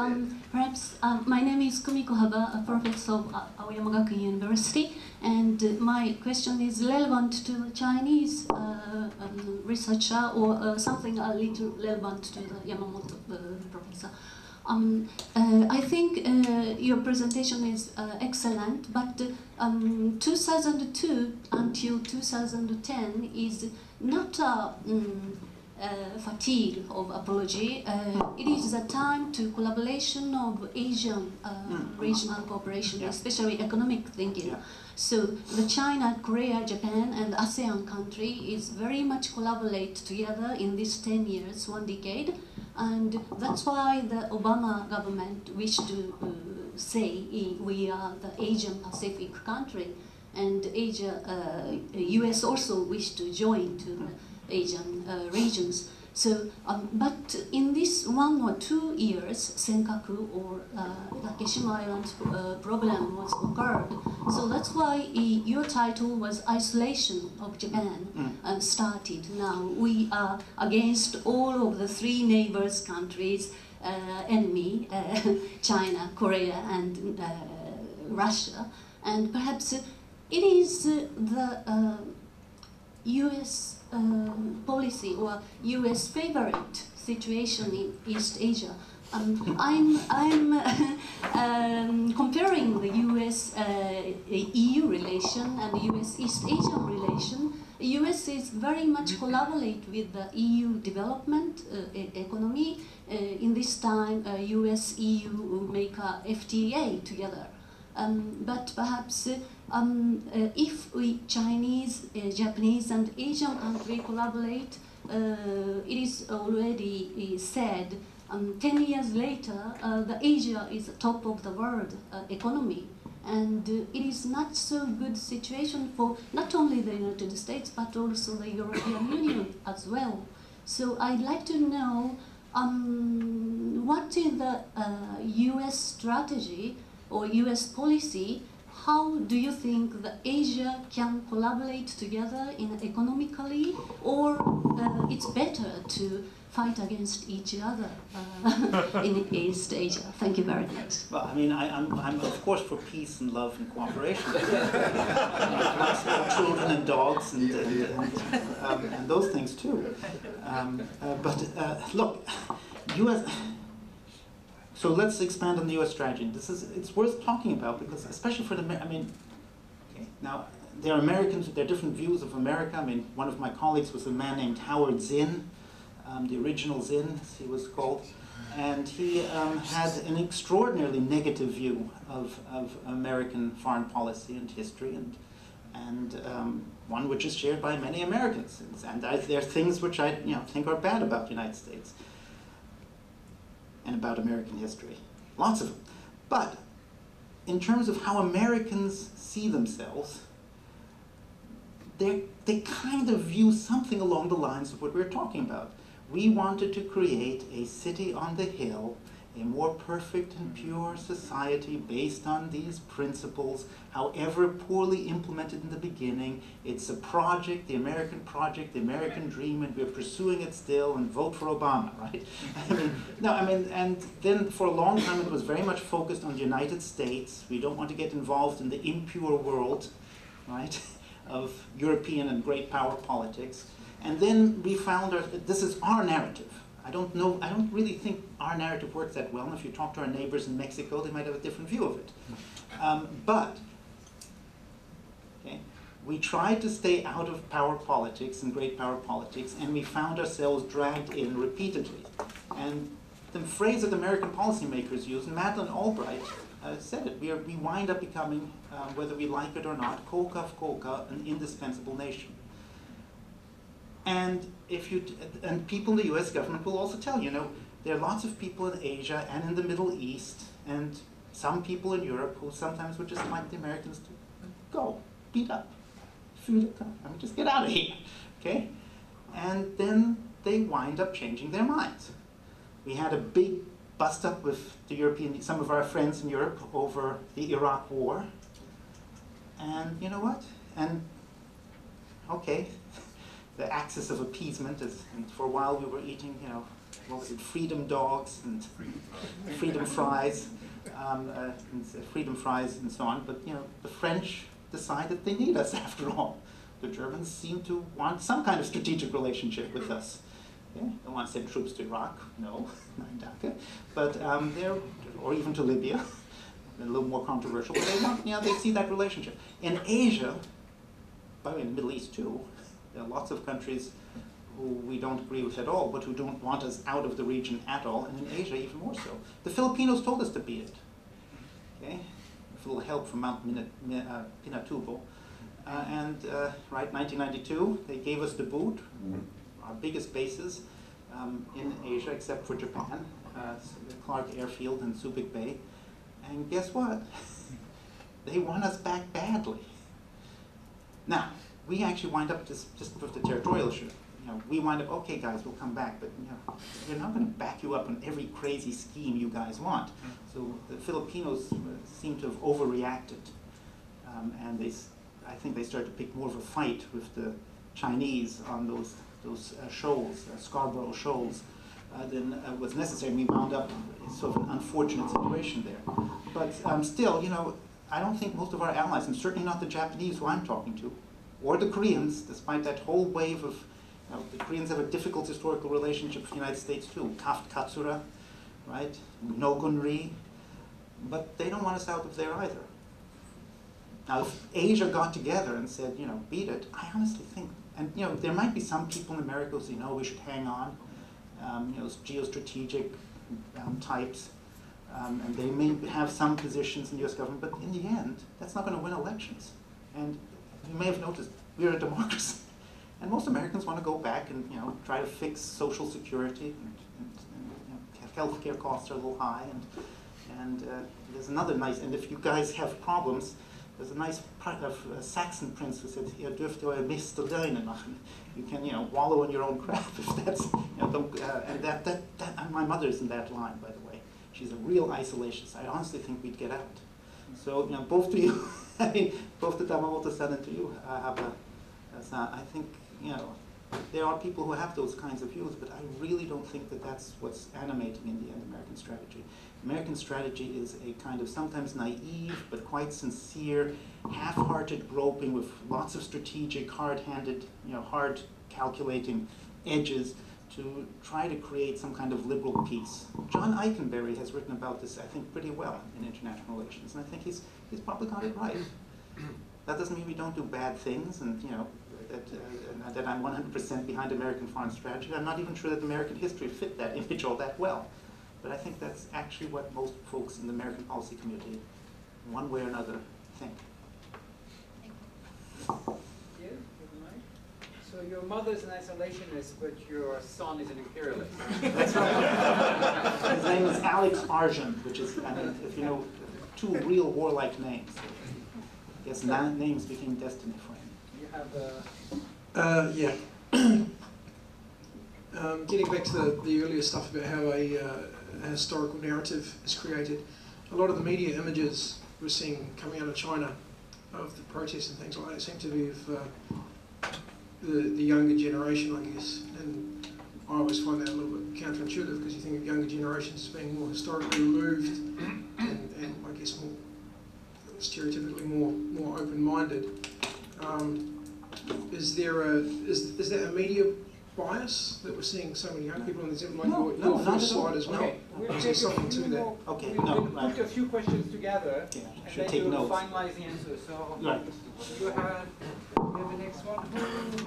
[SPEAKER 11] Perhaps my name is Kumiko Haba, a professor of Aoyama Gakuin University, and my question is relevant to the Chinese researcher or something a little relevant to the Yamamoto professor. I think your presentation is excellent, but 2002 until 2010 is not a fatigue of apology. It is the time to collaboration of Asian regional cooperation, especially economic thinking.
[SPEAKER 4] Yeah.
[SPEAKER 11] So the China, Korea, Japan, and ASEAN country is very much collaborate together in these 10 years, 1 decade, and that's why the Obama government wished to say we are the Asian Pacific country, and Asia, US also wish to join to the Asian regions. So, but in this 1 or 2 years, Senkaku or Takeshima Island problem was occurred. So that's why your title was Isolation of Japan started. Now we are against all of the 3 neighbors countries, enemy, China, Korea, and Russia. And perhaps it is the US policy or US favorite situation in East Asia. I'm comparing the U.S.-EU relation and the U.S.-East Asian relation. The U.S. is very much collaborate with the EU development economy. In this time, U.S.-EU make a FTA together. But perhaps if we Chinese, Japanese, and Asian countries collaborate, it is already said. 10 years later, the Asia is the top of the world economy, and it is not so good situation for not only the United States but also the European Union as well. So I'd like to know what is the U.S. strategy or U.S. policy. How do you think that Asia can collaborate together economically, or it's better to fight against each other in East Asia? Thank you very much.
[SPEAKER 4] Well, I mean, I'm of course for peace and love and cooperation. Children and dogs and those things too. Look, U.S. So let's expand on the U.S. strategy. It's worth talking about because, especially for the, okay, now there are Americans with their different views of America. I mean, one of my colleagues was a man named Howard Zinn, the original Zinn, as he was called, and he had an extraordinarily negative view of American foreign policy and history, and one which is shared by many Americans. And there are things which I think are bad about the United States and about American history, lots of them. But in terms of how Americans see themselves, they kind of view something along the lines of what we're talking about. We wanted to create a city on the hill, a more perfect and pure society based on these principles, however poorly implemented in the beginning. It's a project, the American dream, and we're pursuing it still, and vote for Obama, right? And then for a long time it was very much focused on the United States. We don't want to get involved in the impure world, right, of European and great power politics. And then we found this is our narrative. I don't really think our narrative works that well. And if you talk to our neighbors in Mexico, they might have a different view of it. But okay, we tried to stay out of power politics and great power politics, and we found ourselves dragged in repeatedly. And the phrase that American policymakers use, and Madeleine Albright said it, we wind up becoming, whether we like it or not, koka w koka, an indispensable nation. And and people in the U.S. government will also tell you, there are lots of people in Asia and in the Middle East, and some people in Europe who sometimes would just like the Americans to go, beat up, just get out of here, okay? And then they wind up changing their minds. We had a big bust up with some of our friends in Europe over the Iraq War, and you know what? And okay. The axis of appeasement is, and for a while we were eating, what was it, freedom dogs and freedom fries, and so on. But the French decided they need us after all. The Germans seem to want some kind of strategic relationship with us. Okay? They want to send troops to Iraq, no, not Dhaka, but or even to Libya, a little more controversial. But they want, they see that relationship. In Asia, by the way, in the Middle East too. There are lots of countries who we don't agree with at all, but who don't want us out of the region at all, and in Asia even more so. The Filipinos told us to be it, okay? With a little help from Mount Pinatubo. Right, 1992, they gave us the boot, our biggest bases in Asia, except for Japan, the Clark Airfield and Subic Bay. And guess what? They want us back badly. Now, we actually wind up just with the territorial issue. We wind up, okay guys, we'll come back, but we're not going to back you up on every crazy scheme you guys want. So the Filipinos seem to have overreacted, and I think they started to pick more of a fight with the Chinese on those shoals, Scarborough shoals, than was necessary. We wound up in sort of an unfortunate situation there. But still, I don't think most of our allies, and certainly not the Japanese who I'm talking to, or the Koreans, despite that whole wave of the Koreans have a difficult historical relationship with the United States too. Kaft Katsura, right? Nogunri. But they don't want us out of there either. Now, if Asia got together and said, beat it, I honestly think, and there might be some people in America who say, no, we should hang on, geostrategic types, and they may have some positions in the US government, but in the end, that's not going to win elections. And you may have noticed, we're a democracy. And most Americans want to go back and try to fix Social Security, and healthcare costs are a little high, and there's another nice, and if you guys have problems, there's a nice Saxon prince who said, "Ihr dürft euer Mist alleine machen." You can, wallow in your own crap if that's, and that my mother's in that line, by the way. She's a real isolationist. I honestly think we'd get out. So, both to you, both to Tamamoto-san and to you, I think, there are people who have those kinds of views, but I really don't think that that's what's animating in the end American strategy. American strategy is a kind of sometimes naive but quite sincere, half-hearted groping with lots of strategic, hard-handed, hard calculating edges to try to create some kind of liberal peace. John Eikenberry has written about this, I think, pretty well in international relations, and I think he's probably got it right. That doesn't mean we don't do bad things, and that I'm 100% behind American foreign strategy. I'm not even sure that American history fit that image all that well. But I think that's actually what most folks in the American policy community, one way or another, think.
[SPEAKER 3] Yeah, so your mother's an isolationist, but your son is an imperialist.
[SPEAKER 4] That's right. His name is Alex Arjun, which is, if you know, two real warlike names. I guess names became destiny for him.
[SPEAKER 3] You have
[SPEAKER 12] yeah. Getting back to the earlier stuff about how a historical narrative is created, a lot of the media images we're seeing coming out of China of the protests and things like that seem to be of the younger generation, I guess. And I always find that a little bit counterintuitive, because you think of younger generations as being more historically removed and I guess more stereotypically more open-minded. Is that a media bias that we're seeing so many young people on this, like your first slide as well?
[SPEAKER 3] Okay.
[SPEAKER 12] Is there something to that?
[SPEAKER 4] Okay,
[SPEAKER 3] we'll put a few questions together,
[SPEAKER 4] yeah,
[SPEAKER 3] and
[SPEAKER 4] should
[SPEAKER 3] then
[SPEAKER 4] take
[SPEAKER 3] you'll
[SPEAKER 4] notes.
[SPEAKER 3] finalize the answer. So
[SPEAKER 4] Right.
[SPEAKER 3] you have the next one.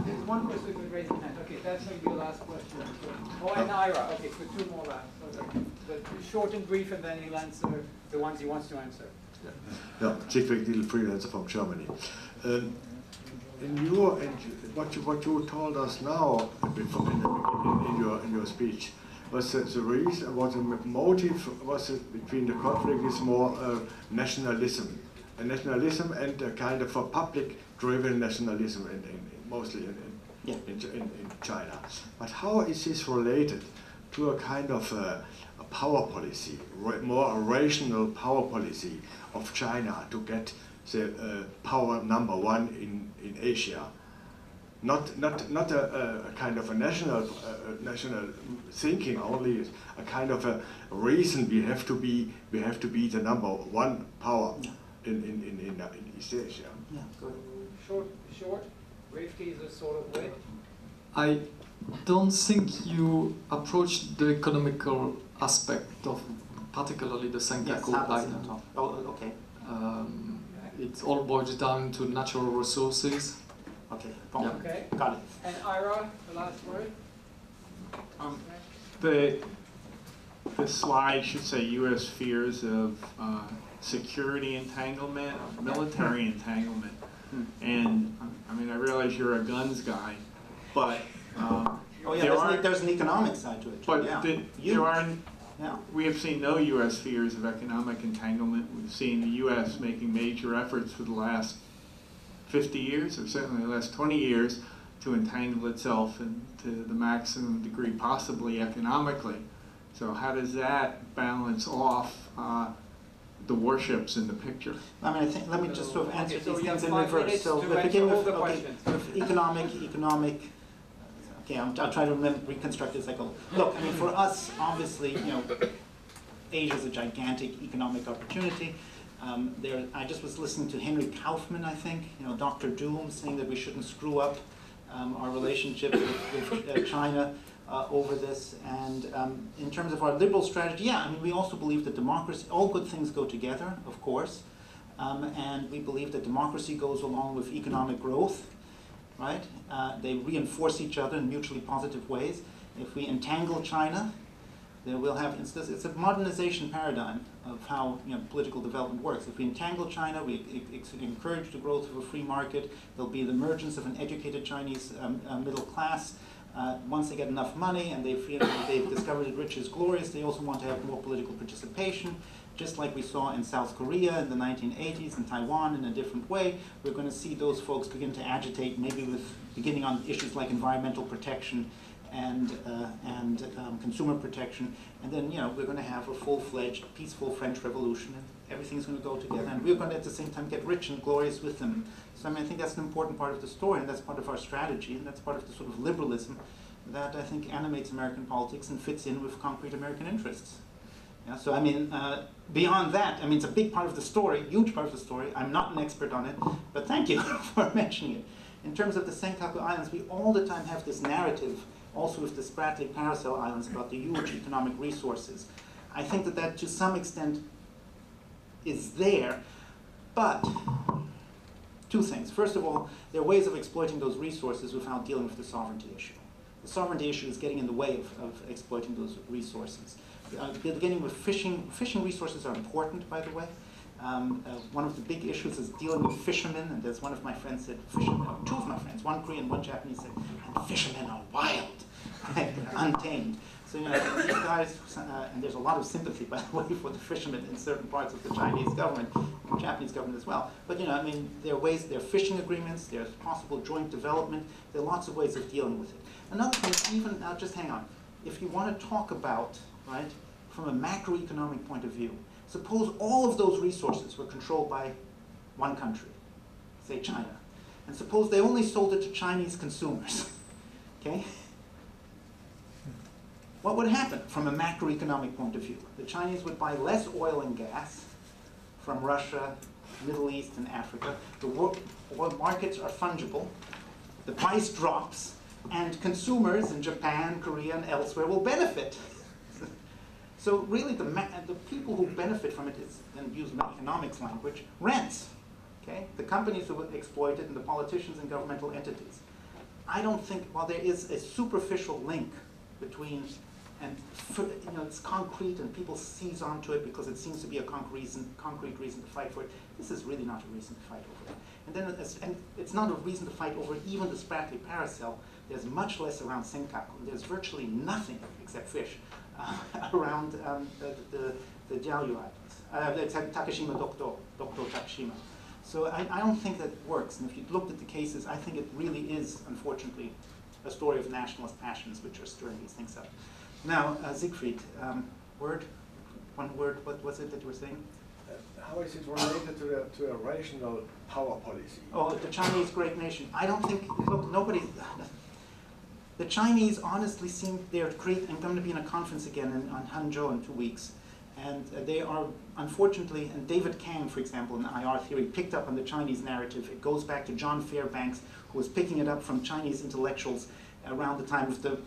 [SPEAKER 3] There's one person who raised their hand. Okay, that's going to be your last question. Oh, and Ira. Okay, so two more last. So the short and brief, and then he'll answer the ones he wants to answer.
[SPEAKER 13] Yeah, Siegfried Dietl, freelancer from Germany. What you told us now in your speech was the reason, what the motive was between the conflict is more nationalism, and a kind of a public-driven nationalism, mostly in China. But how is this related to a kind of a power policy, more a rational power policy of China to get the power number one in Asia? Not a kind of a national thinking only, a kind of a reason we have to be the number one power in East Asia.
[SPEAKER 4] Yeah, good.
[SPEAKER 3] Short. Briefly is a sort of way.
[SPEAKER 14] I don't think you approached the economical aspect of particularly the Senkaku Island.
[SPEAKER 4] Oh, okay.
[SPEAKER 14] It all boils down to natural resources.
[SPEAKER 4] Okay,
[SPEAKER 14] yeah.
[SPEAKER 3] Okay.
[SPEAKER 4] Got it.
[SPEAKER 3] And Ira, the last word?
[SPEAKER 15] The slide should say U.S. fears of security entanglement, military entanglement. And I mean, I realize you're a guns guy, but
[SPEAKER 4] there's an economic side to it.
[SPEAKER 15] But
[SPEAKER 4] yeah.
[SPEAKER 15] We have seen no U.S. fears of economic entanglement. We've seen the U.S. making major efforts for the last 50 years, or certainly the last 20 years, to entangle itself and to the maximum degree possibly economically. So how does that balance off the warships in the picture?
[SPEAKER 4] I mean, I think, let me just sort of answer
[SPEAKER 3] so
[SPEAKER 4] these things in
[SPEAKER 3] 5
[SPEAKER 4] reverse. So
[SPEAKER 3] to
[SPEAKER 4] the
[SPEAKER 3] answer
[SPEAKER 4] beginning
[SPEAKER 3] all
[SPEAKER 4] of
[SPEAKER 3] the questions.
[SPEAKER 4] economic. Okay, I'll try to reconstruct this cycle. Look, I mean, for us, obviously, Asia is a gigantic economic opportunity. I just was listening to Henry Kaufman, I think, Dr. Doom, saying that we shouldn't screw up our relationship with China over this. And in terms of our liberal strategy, yeah, I mean, we also believe that democracy, all good things go together, of course. And we believe that democracy goes along with economic growth, right? They reinforce each other in mutually positive ways. If we entangle China, then we'll have, it's a modernization paradigm of how political development works. If we entangle China, we encourage the growth of a free market, there'll be the emergence of an educated Chinese middle class. Once they get enough money and they feel that they've discovered that rich is glorious, they also want to have more political participation. Just like we saw in South Korea in the 1980s and Taiwan in a different way, we're going to see those folks begin to agitate, maybe with beginning on issues like environmental protection and consumer protection, and then we're going to have a full-fledged, peaceful French Revolution, and everything's going to go together, and we're going to at the same time get rich and glorious with them. So I mean, I think that's an important part of the story, and that's part of our strategy, and that's part of the sort of liberalism that I think animates American politics and fits in with concrete American interests. Yeah, so I mean, beyond that, I mean, it's a big part of the story, huge part of the story. I'm not an expert on it, but thank you for mentioning it. In terms of the Senkaku Islands, we all the time have this narrative, also with the Spratly Paracel Islands, about the huge economic resources. I think that that to some extent is there, but two things. First of all, there are ways of exploiting those resources without dealing with the sovereignty issue. The sovereignty issue is getting in the way of exploiting those resources. Beginning with fishing. Fishing resources are important, by the way. One of the big issues is dealing with fishermen, and as one of my friends said, fishermen, two of my friends, one Korean, one Japanese, said, and fishermen are wild, right? Untamed. So these guys, and there's a lot of sympathy, by the way, for the fishermen in certain parts of the Chinese government, and Japanese government as well. But I mean, there are ways, there are fishing agreements, there's possible joint development, there are lots of ways of dealing with it. Another thing, even, now just hang on, if you want to talk about, right, from a macroeconomic point of view, suppose all of those resources were controlled by one country, say China, and suppose they only sold it to Chinese consumers, okay? What would happen from a macroeconomic point of view? The Chinese would buy less oil and gas from Russia, Middle East, and Africa. The oil markets are fungible. The price drops, and consumers in Japan, Korea, and elsewhere will benefit. So really, the people who benefit from it is, and use economics language, rents. Okay, the companies who exploit it, and the politicians and governmental entities. I don't think, while there is a superficial link between, and it's concrete, and people seize onto it because it seems to be a concrete reason to fight for it. This is really not a reason to fight over it. And then it's not a reason to fight over even the Spratly Paracel. There's much less around Senkaku. There's virtually nothing except fish around the Jiaoyu Islands, Takeshima Dokdo Takeshima. So I don't think that works. And if you looked at the cases, I think it really is, unfortunately, a story of nationalist passions which are stirring these things up. Now, Siegfried, one word, what was it that you were saying?
[SPEAKER 13] How is it related to a rational power policy?
[SPEAKER 4] Oh, the Chinese great nation. I don't think, look, nobody, the Chinese honestly seem, they're great. I'm going to be in a conference again on Hangzhou in 2 weeks. And they are, unfortunately, and David Kang, for example, in IR theory, picked up on the Chinese narrative. It goes back to John Fairbanks, who was picking it up from Chinese intellectuals around the time of the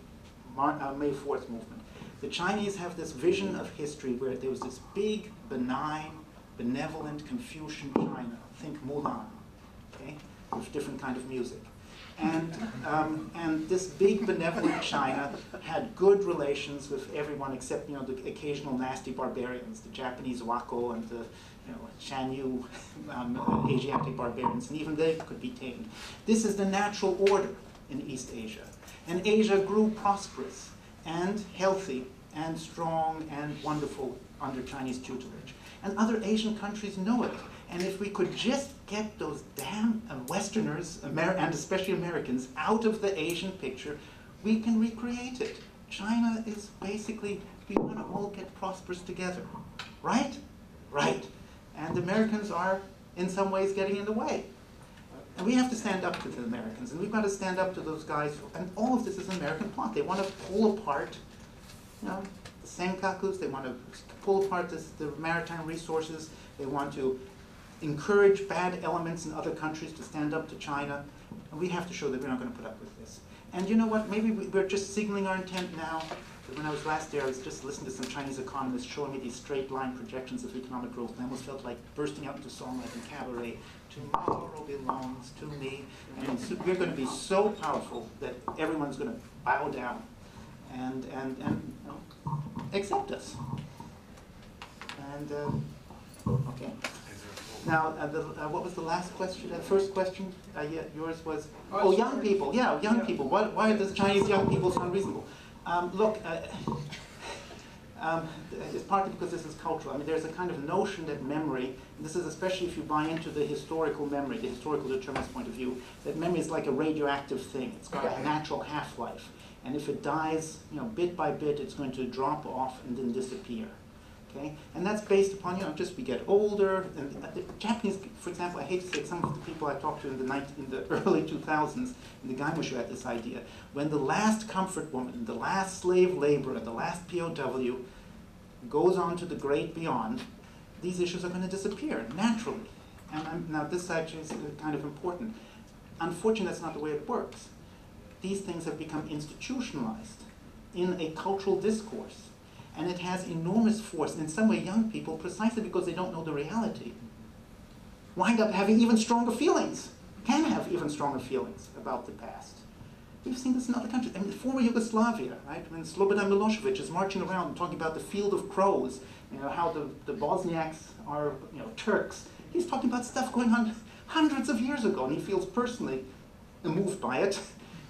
[SPEAKER 4] May 4th movement. The Chinese have this vision of history where there was this big, benign, benevolent Confucian China. Think Mulan, okay, with different kind of music. And this big benevolent China had good relations with everyone except the occasional nasty barbarians, the Japanese Wako and the Shanyu Asiatic barbarians, and even they could be tamed. This is the natural order in East Asia. And Asia grew prosperous and healthy and strong and wonderful under Chinese tutelage. And other Asian countries know it. And if we could just get those damn Westerners, and especially Americans, out of the Asian picture, we can recreate it. China is basically, we want to all get prosperous together. Right? Right. And the Americans are, in some ways, getting in the way. And we have to stand up to the Americans, and we've got to stand up to those guys. And all of this is an American plot. They want to pull apart, the Senkakus. They want to pull apart the maritime resources. They want to encourage bad elements in other countries to stand up to China. And we have to show that we're not going to put up with this. And you know what? Maybe we're just signaling our intent now. But when I was last there, I was just listening to some Chinese economists showing me these straight line projections of economic growth, and I almost felt like bursting out into song like in cabaret. Tomorrow belongs to me. And so we're going to be so powerful that everyone's going to bow down and accept us. And okay. Now, what was the last question? The first question, yeah, yours was, oh, young people. Yeah, young people. Why does Chinese young people sound reasonable? Look, it's partly because this is cultural. I mean, there's a kind of notion that memory, and this is especially if you buy into the historical memory, the historical determinist point of view, that memory is like a radioactive thing. It's got a natural half-life. And if it dies, you know, bit by bit, it's going to drop off and then disappear. Okay? And that's based upon, you know, just we get older. And the Japanese, for example, I hate to say it, some of the people I talked to in the early 2000s, in the Gaimushu had this idea. When the last comfort woman, the last slave laborer, the last POW goes on to the great beyond, these issues are going to disappear naturally. And now this actually is kind of important. Unfortunately, that's not the way it works. These things have become institutionalized in a cultural discourse. And it has enormous force. And in some way, young people, precisely because they don't know the reality, wind up having even stronger feelings, can have even stronger feelings about the past. We've seen this in other countries. I mean, former Yugoslavia, right? When Slobodan Milosevic is marching around and talking about the field of crows, you know, how the Bosniaks are, you know, Turks. He's talking about stuff going on hundreds of years ago, and he feels personally moved by it,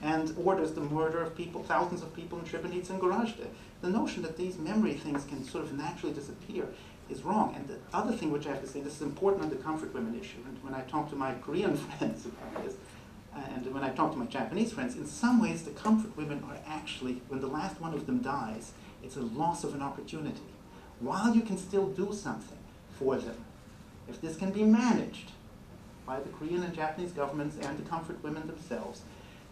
[SPEAKER 4] and orders the murder of people, thousands of people in Srebrenica and Gorazde. The notion that these memory things can sort of naturally disappear is wrong. And the other thing which I have to say, this is important on the comfort women issue, and when I talk to my Korean friends about this, and when I talk to my Japanese friends, in some ways the comfort women are actually, when the last one of them dies, it's a loss of an opportunity. While you can still do something for them, if this can be managed by the Korean and Japanese governments and the comfort women themselves,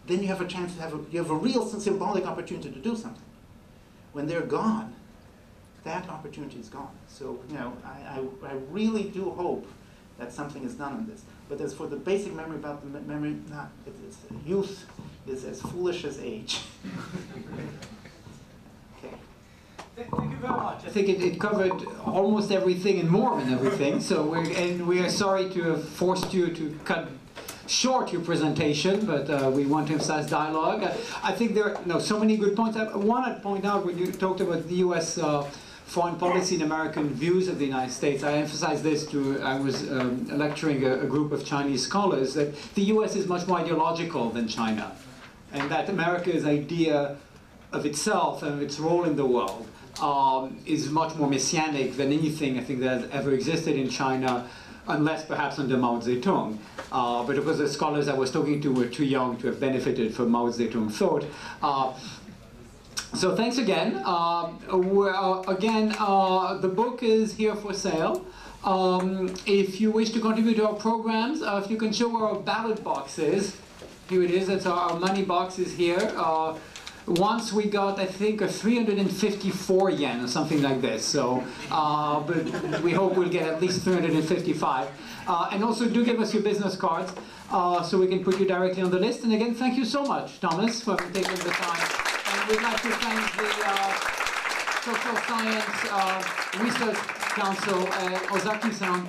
[SPEAKER 4] then you have a chance to have you have a real symbolic opportunity to do something. When they're gone, that opportunity is gone. So, you know, I really do hope that something is done on this. But as for the basic memory about the memory, it's youth is as foolish as age. Okay.
[SPEAKER 3] Thank you very much.
[SPEAKER 1] I think it covered almost everything and more than everything. So we are sorry to have forced you to cut short your presentation, but we want to emphasize dialogue. I think there are so many good points. I want to point out when you talked about the U.S. Foreign policy and American views of the United States. I emphasized this I was lecturing a group of Chinese scholars, that the U.S. is much more ideological than China, and that America's idea of itself and of its role in the world is much more messianic than anything I think that has ever existed in China, unless perhaps under Mao Zedong. But because the scholars I was talking to were too young to have benefited from Mao Zedong thought. So thanks again. The book is here for sale. If you wish to contribute to our programs, if you can show where our ballot box is. Here it is, that's our money box is here. Once we got, I think, a 354 yen or something like this. So, but we hope we'll get at least 355. And also do give us your business cards so we can put you directly on the list. And again, thank you so much, Thomas, for taking the time. And we'd like to thank the Social Science Research Council and Ozaki-san,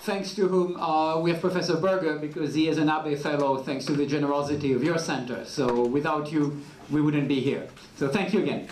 [SPEAKER 1] thanks to whom we have Professor Berger, because he is an Abe Fellow thanks to the generosity of your center. So without you, we wouldn't be here. So thank you again.